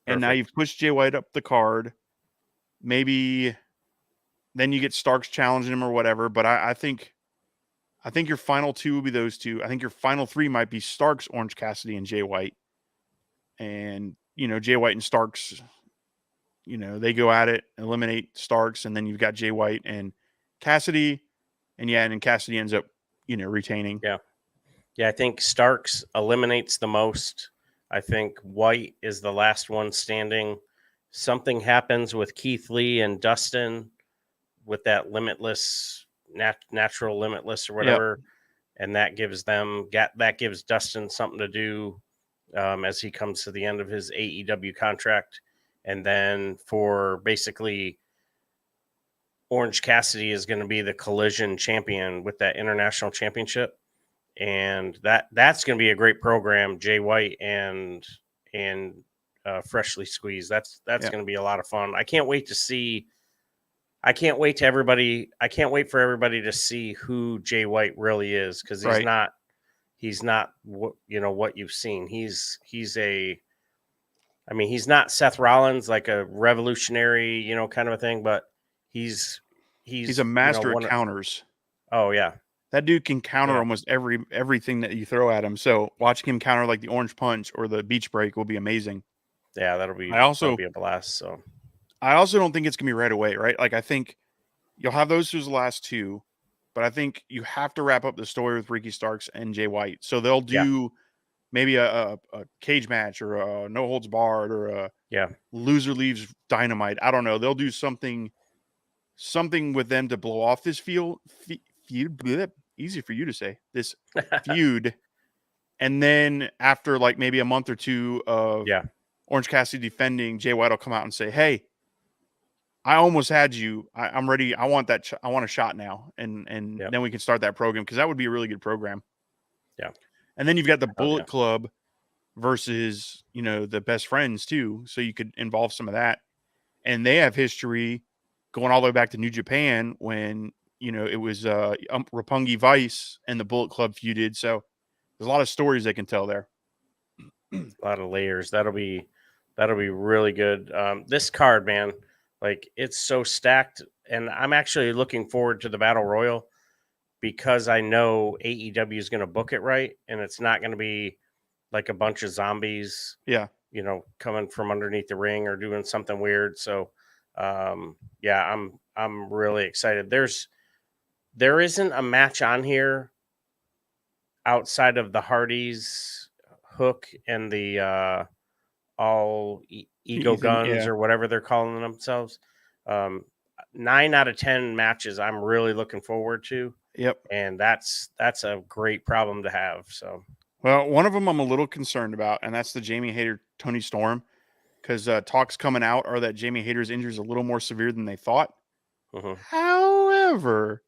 And now you've pushed Jay White up the card. Maybe then you get Starks challenging him or whatever. But I think your final 2 will be those 2. I think your final 3 might be Starks, Orange Cassidy, and Jay White. And, Jay White and Starks, they go at it, eliminate Starks, and then you've got Jay White and Cassidy. And then Cassidy ends up, retaining. Yeah. Yeah, I think Starks eliminates the most. I think White is the last one standing. Something happens with Keith Lee and Dustin with that limitless, natural limitless or whatever. Yep. And that gives Dustin something to do as he comes to the end of his AEW contract. And then for basically Orange Cassidy is going to be the Collision champion with that international championship, and that's going to be a great program. Jay White and Freshly Squeezed. That's going to be a lot of fun. I can't wait for everybody to see who Jay White really is, because he's not what you've seen. He's not Seth Rollins, like a revolutionary, kind of a thing, but he's a master of counters. Oh yeah. That dude can counter almost everything that you throw at him. So watching him counter like the Orange Punch or the Beach Break will be amazing. Yeah, that'll be a blast. So I also don't think it's gonna be right away, right? Like I think you'll have those who's the last two, but I think you have to wrap up the story with Ricky Starks and Jay White. So they'll do maybe a cage match or a no holds barred or a loser leaves Dynamite. I don't know. They'll do something with them to blow off this feud. Easy for you to say, this feud. And then after like maybe a month or two of Orange Cassidy defending, Jay White will come out and say, hey, I almost had you. I'm ready. I want that. I want a shot now. And then we can start that program, because that would be a really good program. Yeah. And then you've got the Bullet Club versus, the Best Friends too. So you could involve some of that. And they have history going all the way back to New Japan when, it was Roppongi Vice and the Bullet Club feuded. So there's a lot of stories they can tell there. A lot of layers. That'll be really good. This card, man, like it's so stacked, and I'm actually looking forward to the Battle Royal, because I know AEW is going to book it right, and it's not going to be like a bunch of zombies, coming from underneath the ring or doing something weird. So, I'm really excited. There isn't a match on here outside of the Hardys, Hook, and the all Ego Guns or whatever they're calling themselves. 9 out of 10 matches I'm really looking forward to. Yep. And that's a great problem to have. So, well, one of them I'm a little concerned about, and that's the Jamie Hayter Tony Storm, because talks coming out are that Jamie Hayter's injury is a little more severe than they thought. However,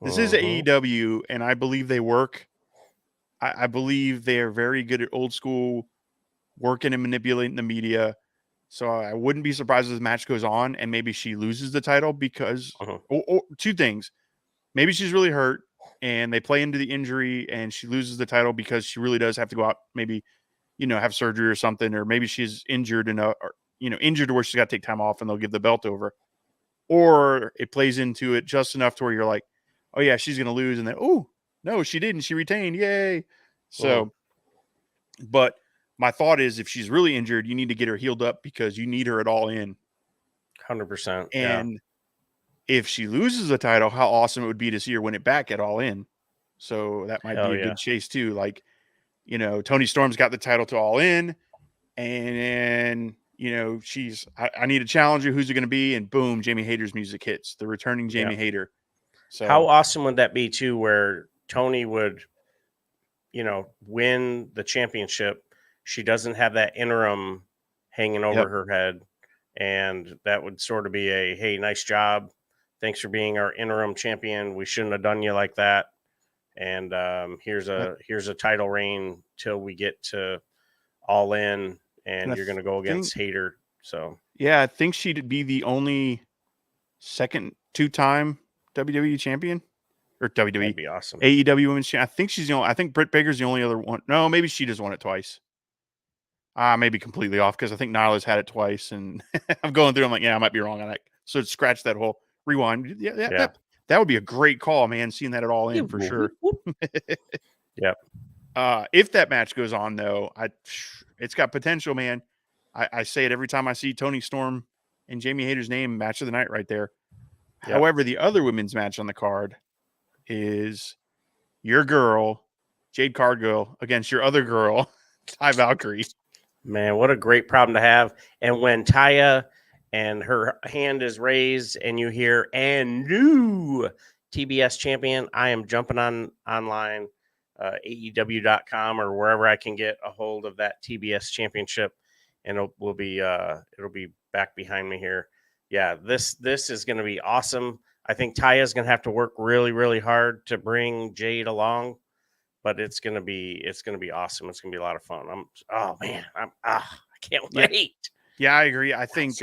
this is AEW, and I believe they work. I believe they are very good at old school working and manipulating the media. So I wouldn't be surprised if the match goes on and maybe she loses the title because or two things. Maybe she's really hurt and they play into the injury and she loses the title because she really does have to go out, maybe, have surgery or something, or maybe she's injured injured to where she's got to take time off and they'll give the belt over. Or it plays into it just enough to where you're like, oh yeah, she's going to lose. And then, oh no, she didn't. She retained. Yay. So, but my thought is if she's really injured, you need to get her healed up because you need her at All In. 100%. And if she loses the title, how awesome it would be to see her win it back at All In. So that might be a good chase too. Like, Tony Storm's got the title to All In, and she's, I need a challenger. Who's it going to be? And boom, Jamie Hayter's music hits. The returning Jamie Hayter. So how awesome would that be too, where Tony would, win the championship. She doesn't have that interim hanging over her head. And that would sort of be a, hey, nice job. Thanks for being our interim champion. We shouldn't have done you like that. And here's a title reign till we get to All In, and you're going to go against Hayter. So yeah, I think she'd be the only second 2-time WWE champion, or WWE. That'd be awesome. AEW Women's Champion. I think she's the only. I think Britt Baker's the only other one. No, maybe she just won it twice. Maybe completely off because I think Nyla's had it twice, and I'm going through. I'm like, yeah, I might be wrong on that. So scratch that whole rewind. Yeah. That would be a great call, man. Seeing that at All In for sure. Yep. If that match goes on, though, it's got potential, man. I say it every time I see Tony Storm and Jamie Hayter's name, match of the night right there. Yep. However, the other women's match on the card is your girl, Jade Cargill, against your other girl, Ty Valkyrie. Man, what a great problem to have. And when Taya and her hand is raised and you hear, and new TBS champion, I am jumping online, AEW.com or wherever I can get a hold of that TBS championship. And it'll be back behind me here. Yeah, this is going to be awesome. I think Taya's going to have to work really, really hard to bring Jade along, but it's going to be awesome. It's going to be a lot of fun. I can't wait. Yeah, I agree. I think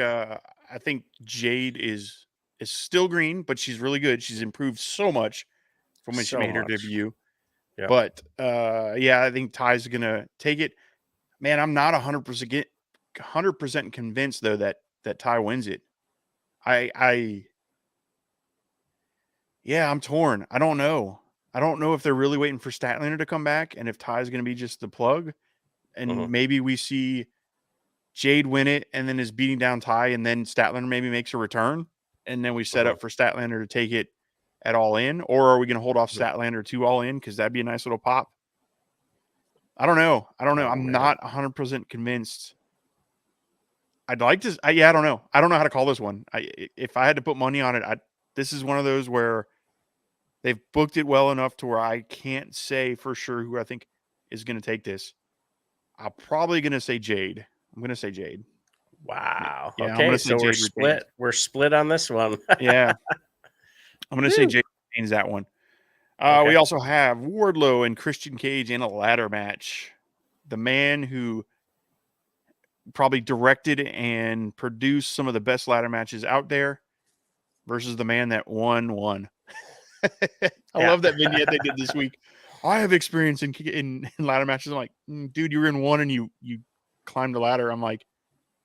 Jade is still green, but she's really good. She's improved so much from when she made her debut. Yep. But I think Ty's gonna take it. Man, I'm not 100% convinced though that Ty wins it. I'm torn. I don't know. I don't know if they're really waiting for Statlander to come back and if Ty's gonna be just the plug. And maybe we see Jade win it and then is beating down Ty, and then Statlander maybe makes a return, and then we set up for Statlander to take it at All In, or are we going to hold off Statlander to All In because that'd be a nice little pop? I don't know. I'm not 100% convinced. I'd like to. I don't know. I don't know how to call this one. If I had to put money on it, this is one of those where they've booked it well enough to where I can't say for sure who I think is going to take this. I'm probably going to say Jade. I'm going to say Jade. Wow. Yeah, okay, so we're split. Retains. We're split on this one. Yeah. I'm going to say Jade retains that one. We also have Wardlow and Christian Cage in a ladder match. The man who probably directed and produced some of the best ladder matches out there versus the man that won. I love that vignette they did this week. I have experience in ladder matches. I'm like, dude, you were in one and you climbed the ladder. I'm like,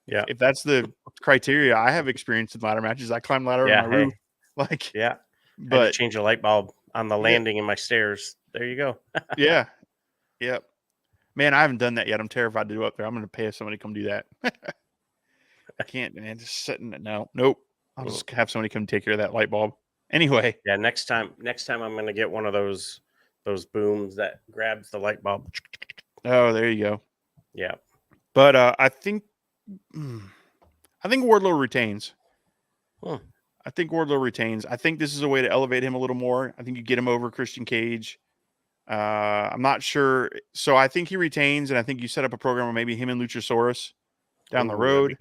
yeah, if that's the criteria, I have experience in ladder matches. I climbed ladder on my roof. Like, yeah, but I had to change a light bulb on the landing in my stairs. There you go. Yeah. Yep. Man, I haven't done that yet. I'm terrified to go up there. I'm going to pay somebody to come do that. I can't, man. Just sitting it now. Nope. I'll just have somebody come take care of that light bulb. Anyway. Yeah. Next time I'm going to get one of those booms that grabs the light bulb. Oh, there you go. Yeah. But I think Wardlow retains. I think Wardlow retains. I think this is a way to elevate him a little more. I think you get him over Christian Cage. I'm not sure. So I think he retains, and I think you set up a program where maybe him and Luchasaurus down the road.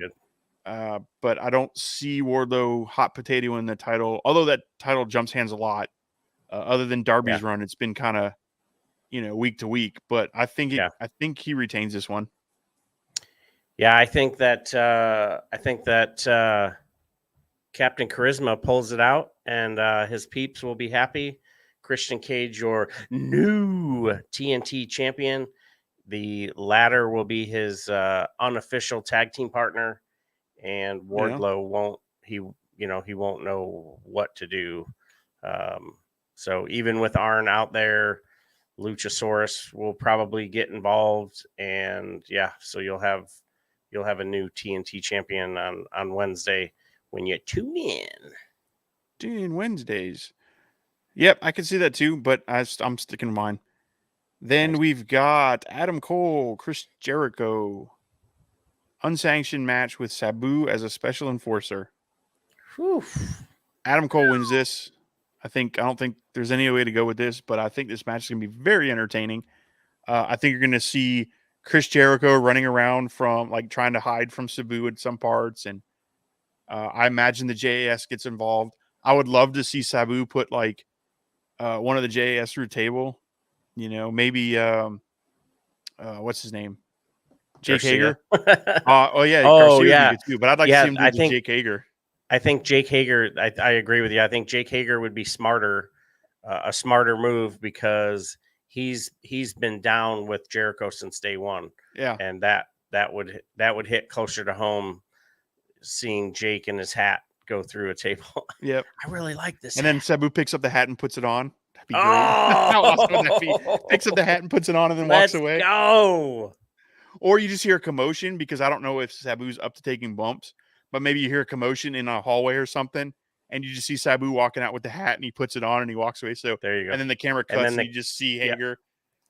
But I don't see Wardlow hot potato in the title, although that title jumps hands a lot. Other than Darby's run, it's been kind of, week to week. But I think I think he retains this one. Yeah, I think that Captain Charisma pulls it out, and his peeps will be happy. Christian Cage, your new TNT champion. The ladder will be his unofficial tag team partner, and Wardlow won't know what to do. So even with Arn out there, Luchasaurus will probably get involved, and so you'll have a new TNT champion on Wednesday when you tune in. Wednesdays. Yep, I can see that too, but I'm sticking to mine. Then we've got Adam Cole, Chris Jericho, unsanctioned match with Sabu as a special enforcer. Whew. Adam Cole wins this. I don't think there's any way to go with this, but I think this match is going to be very entertaining. I think you're going to see Chris Jericho running around from trying to hide from Sabu in some parts, and I imagine the JAS gets involved. I would love to see Sabu put one of the JAS through a table. Maybe what's his name? Jake Hager. Garcia too, but I'd like to see him do Jake Hager. I think Jake Hager. I agree with you. I think Jake Hager would be smarter, a smarter move because he's been down with Jericho since day one. Yeah, and that would hit closer to home. Seeing Jake in his hat go through a table. Yep, I really like this. And then Sabu picks up the hat and puts it on. That'd be great. How awesome would that be? Picks up the hat and puts it on and then walks away. Go. Or you just hear a commotion because I don't know if Sabu's up to taking bumps, but maybe you hear a commotion in a hallway or something, and you just see Sabu walking out with the hat and he puts it on and he walks away. So there you go. And then the camera cuts and you just see Hager.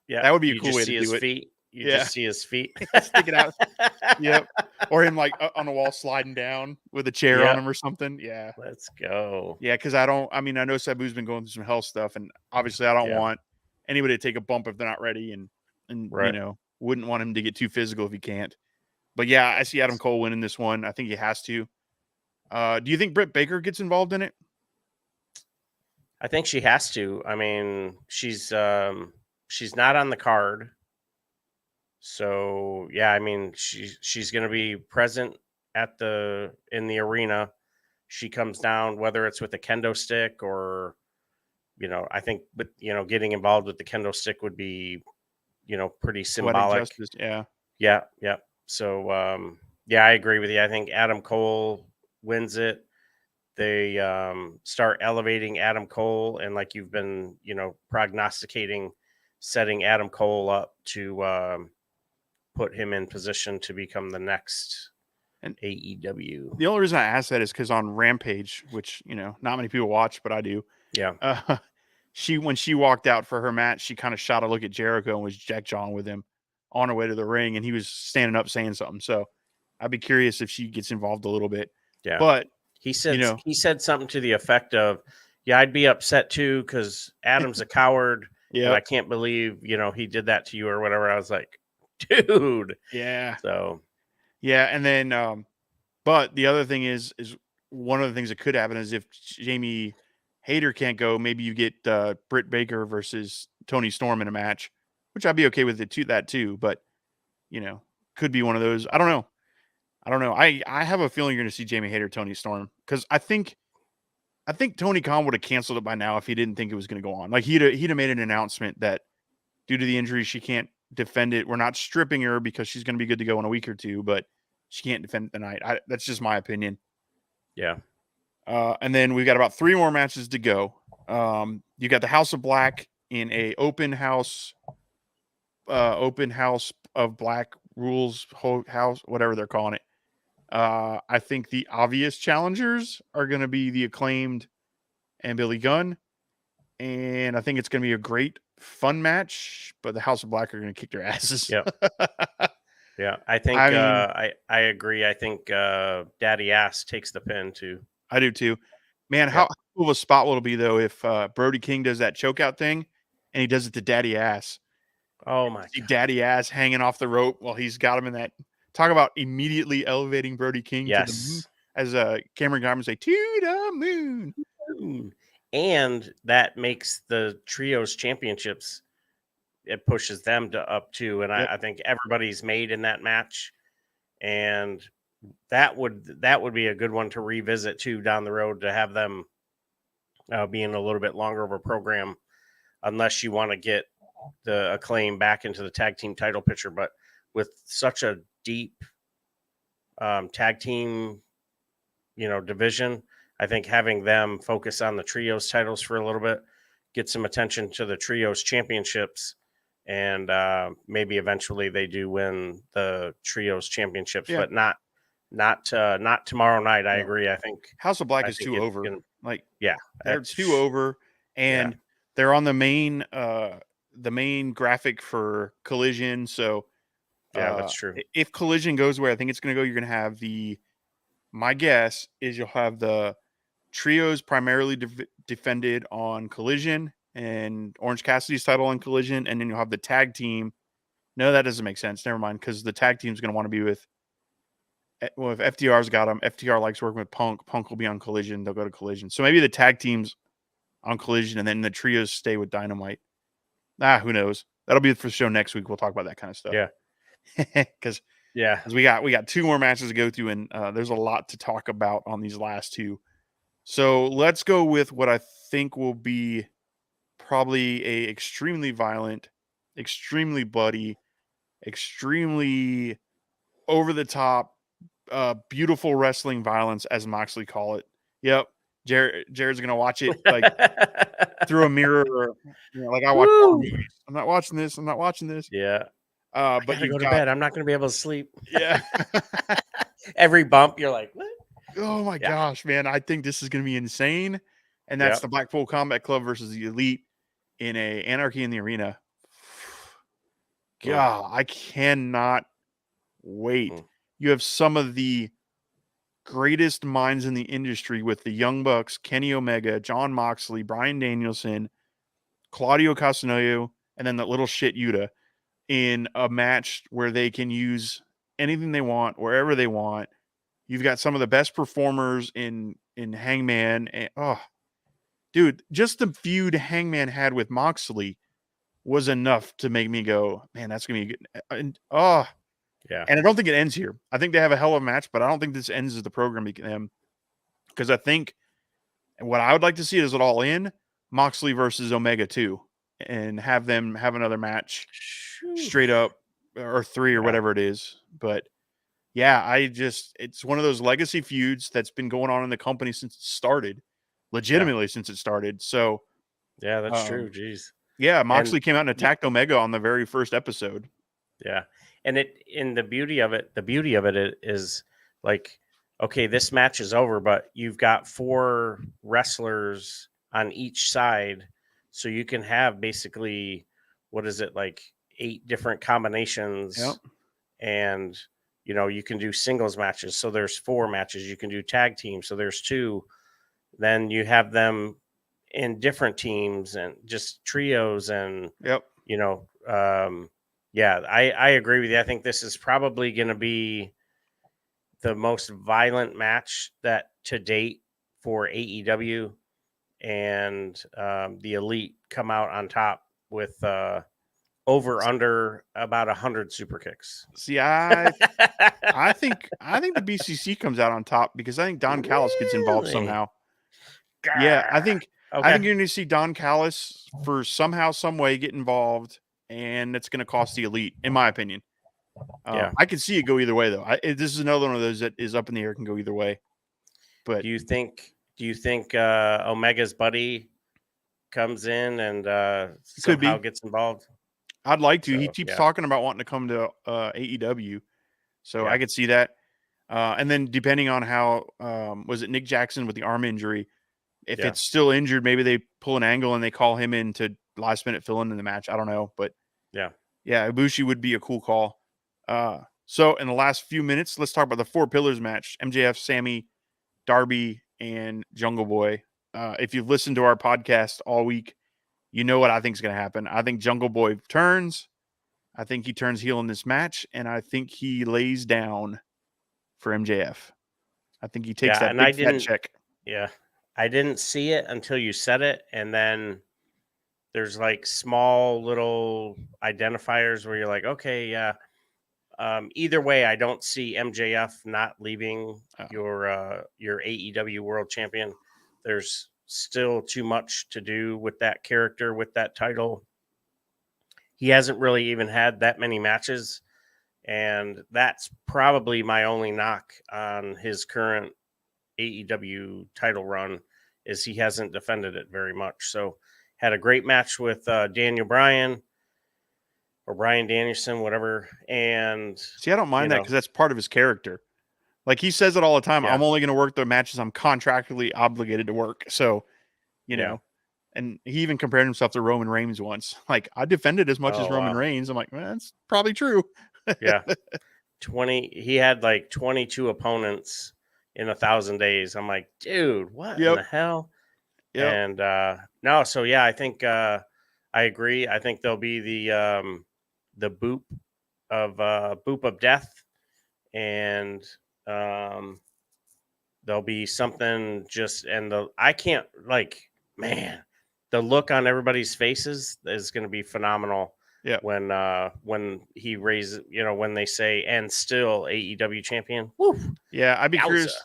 Yeah, that would be a cool way to do it. Feet. You just see his feet sticking out. Yep. Or him on the wall sliding down with a chair on him or something. Yeah. Let's go. Yeah, because I know Sabu's been going through some health stuff, and obviously I don't want anybody to take a bump if they're not ready, and wouldn't want him to get too physical if he can't. But yeah, I see Adam Cole winning this one. I think he has to. Do you think Britt Baker gets involved in it? I think she has to. I mean, she's not on the card. So, yeah, I mean, she's going to be present in the arena. She comes down, whether it's with a kendo stick or, I think, but getting involved with the kendo stick would be, pretty Poetic symbolic. justice, yeah. Yeah, yeah. So, yeah, I agree with you. I think Adam Cole wins it. They start elevating Adam Cole, and like you've been, prognosticating, setting Adam Cole up to put him in position to become the next And AEW. the only reason I asked that is because on Rampage, which not many people watch, but I do. Yeah. When she walked out for her match, she kind of shot a look at Jericho and was jack-jawing with him on her way to the ring, and he was standing up saying something. So I'd be curious if she gets involved a little bit. Yeah. But he said something to the effect of, "Yeah, I'd be upset too because Adam's a coward. Yeah, I can't believe he did that to you or whatever." I was like, dude. Yeah. So. Yeah, and then but the other thing is one of the things that could happen is if Jamie Hayter can't go, maybe you get Britt Baker versus Tony Storm in a match, which I'd be okay with that too. But could be one of those. I don't know. I have a feeling you're going to see Jamie Hayter, Tony Storm, because I think Tony Khan would have canceled it by now if he didn't think it was going to go on. Like he'd have made an announcement that due to the injury she can't defend it. We're not stripping her because she's going to be good to go in a week or two, but she can't defend it tonight. That's just my opinion. Yeah. And then we've got about 3 more matches to go. You got the House of Black in a open house of Black rules house, whatever they're calling it. I think the obvious challengers are going to be the Acclaimed and Billy Gunn. And I think it's going to be a great, fun match, but the House of Black are going to kick their asses. Yep. Yeah. I think I agree. I think Daddy Ass takes the pin too. I do too. Man, how cool of a spot will it be though if Brody King does that chokeout thing and he does it to Daddy Ass? Oh my God. Daddy Ass hanging off the rope while he's got him in that. Talk about immediately elevating Brody King to the moon, as Cameron Garman say, to the moon. And that makes the trios championships. It pushes them up too, and I think everybody's made in that match, and that would be a good one to revisit too down the road, to have them being a little bit longer of a program, unless you want to get the Acclaim back into the tag team title picture. But with such a deep tag team, division, I think having them focus on the trios titles for a little bit, get some attention to the trios championships, and maybe eventually they do win the trios championships, but not tomorrow night. I agree. I think House of Black is too over. They're too over, and they're on the main graphic for Collision. So that's true. If Collision goes where I think it's going to go, you're going to have my guess is you'll have the trios primarily defended on Collision and Orange Cassidy's title on Collision, and then you'll have the tag team. No, that doesn't make sense. Never mind, because the tag team's going to want to be with. Well, if FTR's got them, FTR likes working with Punk. Punk will be on Collision. They'll go to Collision. So maybe the tag team's on Collision, and then the trios stay with Dynamite. Who knows? That'll be for the show next week. We'll talk about that kind of stuff. Yeah, because we got 2 more matches to go through, and there's a lot to talk about on these last 2. So let's go with what I think will be probably a extremely violent, extremely bloody, extremely over the top, beautiful wrestling violence, as Moxley call it. Yep. Jared's gonna watch it like through a mirror, or, like I watch movies. I'm not watching this. I'm not watching this. Yeah. But you go to bed. I'm not gonna be able to sleep. Yeah. Every bump, you're like, what? Oh my gosh, man! I think this is gonna be insane. And that's the Blackpool Combat Club versus the Elite in a Anarchy in the Arena. God, I cannot wait. You have some of the greatest minds in the industry with the Young Bucks, Kenny Omega, John Moxley, Bryan Danielson, Claudio Castagnoli, and then that little shit Yuta in a match where they can use anything they want, wherever they want. You've got some of the best performers in Hangman. And, dude, just the feud Hangman had with Moxley was enough to make me go, man, that's gonna be good. And Yeah. and I don't think it ends here. I think they have a hell of a match, but I don't think this ends as the program because I think what I would like to see is it all in Moxley versus Omega 2 and have them have another match straight up or 3 or whatever it is. But yeah, it's one of those legacy feuds that's been going on in the company since it started, legitimately since it started. So yeah, that's true. Jeez. Yeah, Moxley came out and attacked Omega on the very first episode. Yeah. And the beauty of it is like, okay, this match is over, but you've got 4 wrestlers on each side. So you can have basically, what is it, like 8 different combinations. Yep. And, you can do singles matches. So there's 4 matches. You can do tag teams. So there's 2. Then you have them in different teams and just trios and, yeah, I agree with you. I think this is probably going to be the most violent match that to date for AEW, and the Elite come out on top with over under about 100 super kicks. See, I think the BCC comes out on top because I think Don Callis gets involved somehow. Yeah, I think you're going to see Don Callis for somehow, some way get involved, and it's going to cost the Elite, in my opinion. I can see it go either way, though. This is another one of those that is up in the air, can go either way. But do you think Omega's buddy comes in and somehow gets involved? I'd like to. He keeps talking about wanting to come to AEW, so I could see that. And then depending on how was it Nick Jackson with the arm injury? If it's still injured, maybe they pull an angle and they call him in to last minute fill in the match. I don't know, but yeah, Ibushi would be a cool call. So in the last few minutes, let's talk about the 4 pillars match: MJF, Sammy, Darby, and Jungle Boy. If you've listened to our podcast all week, you know what I think is going to happen. I think Jungle Boy turns. I think he turns heel in this match, and I think he lays down for MJF. I think he takes that big fat check. Yeah. I didn't see it until you said it, and then there's like small little identifiers where you're like, okay, yeah. Either way, I don't see MJF not leaving your AEW World Champion. There's still too much to do with that character, with that title. He hasn't really even had that many matches, and that's probably my only knock on his current AEW title run, is he hasn't defended it very much. So had a great match with Daniel Bryan, or Bryan Danielson, whatever. And see, I don't mind that because that's part of his character. Like he says it all the time. I'm only going to work the matches I'm contractually obligated to work. So, you know, and he even compared himself to Roman Reigns once. Like, I defended as much as Roman Reigns. I'm like, man, that's probably true. Yeah. He had like 22 opponents in 1,000 days. I'm like, dude, what in the hell? Yep. And no, so yeah, I think I agree. I think there'll be the boop of death, and there'll be something just, and I can't, like, man, the look on everybody's faces is going to be phenomenal. Yeah. When he raises, when they say, and still AEW champion. Woo. Yeah. I'd be curious.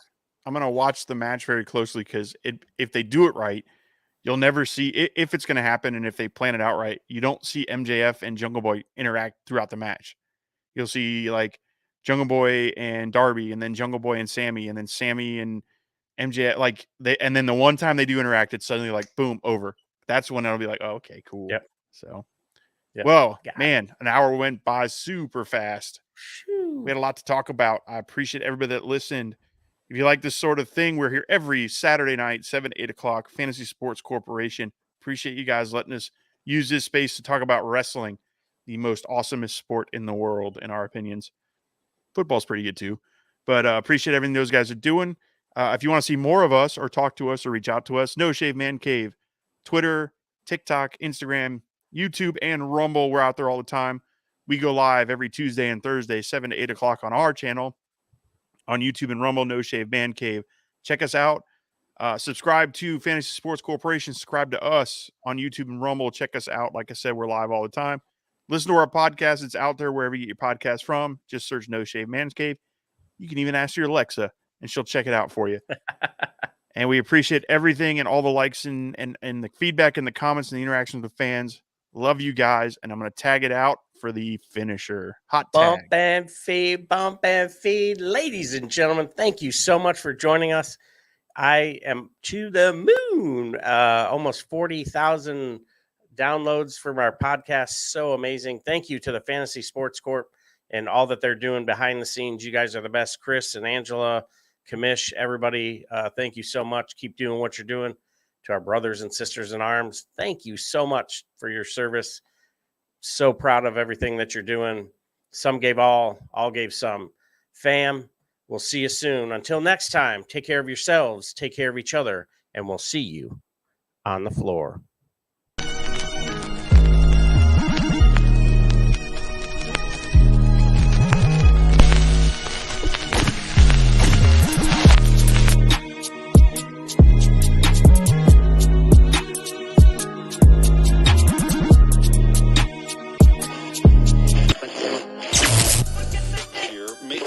I'm going to watch the match very closely because if they do it right, you'll never see if it's going to happen. And if they plan it out right, you don't see MJF and Jungle Boy interact throughout the match. You'll see like Jungle Boy and Darby, and then Jungle Boy and Sammy, and then Sammy and MJF. And then the one time they do interact, it's suddenly like, boom, over. That's when it'll be like, oh, okay, cool. Yep. So, well, man, an hour went by super fast. We had a lot to talk about. I appreciate everybody that listened. If you like this sort of thing, we're here every Saturday night, 7 to 8 o'clock, Fantasy Sports Corporation. Appreciate you guys letting us use this space to talk about wrestling, the most awesomest sport in the world, in our opinions. Football's pretty good too. But appreciate everything those guys are doing. If you want to see more of us or talk to us or reach out to us, No Shave Man Cave, Twitter, TikTok, Instagram, YouTube, and Rumble. We're out there all the time. We go live every Tuesday and Thursday, 7 to 8 o'clock on our channel on YouTube and Rumble, No Shave Man Cave. Check us out. Subscribe to Fantasy Sports Corporation. Subscribe to us on YouTube and Rumble. Check us out. Like I said, we're live all the time. Listen to our podcast. It's out there wherever you get your podcast from. Just search No Shave Man's Cave. You can even ask your Alexa, and she'll check it out for you. And we appreciate everything and all the likes and the feedback and the comments and the interactions with fans. Love you guys. And I'm going to tag it out for the finisher. Hot tag. Bump and feed, bump and feed. Ladies and gentlemen, thank you so much for joining us. I am to the moon. Almost 40,000 downloads from our podcast. So amazing. Thank you to the Fantasy Sports Corp and all that they're doing behind the scenes. You guys are the best. Chris and Angela, Kamish, everybody, thank you so much. Keep doing what you're doing. To our brothers and sisters in arms, thank you so much for your service. So proud of everything that you're doing. Some gave all gave some. Fam, we'll see you soon. Until next time, take care of yourselves, take care of each other, and we'll see you on the floor.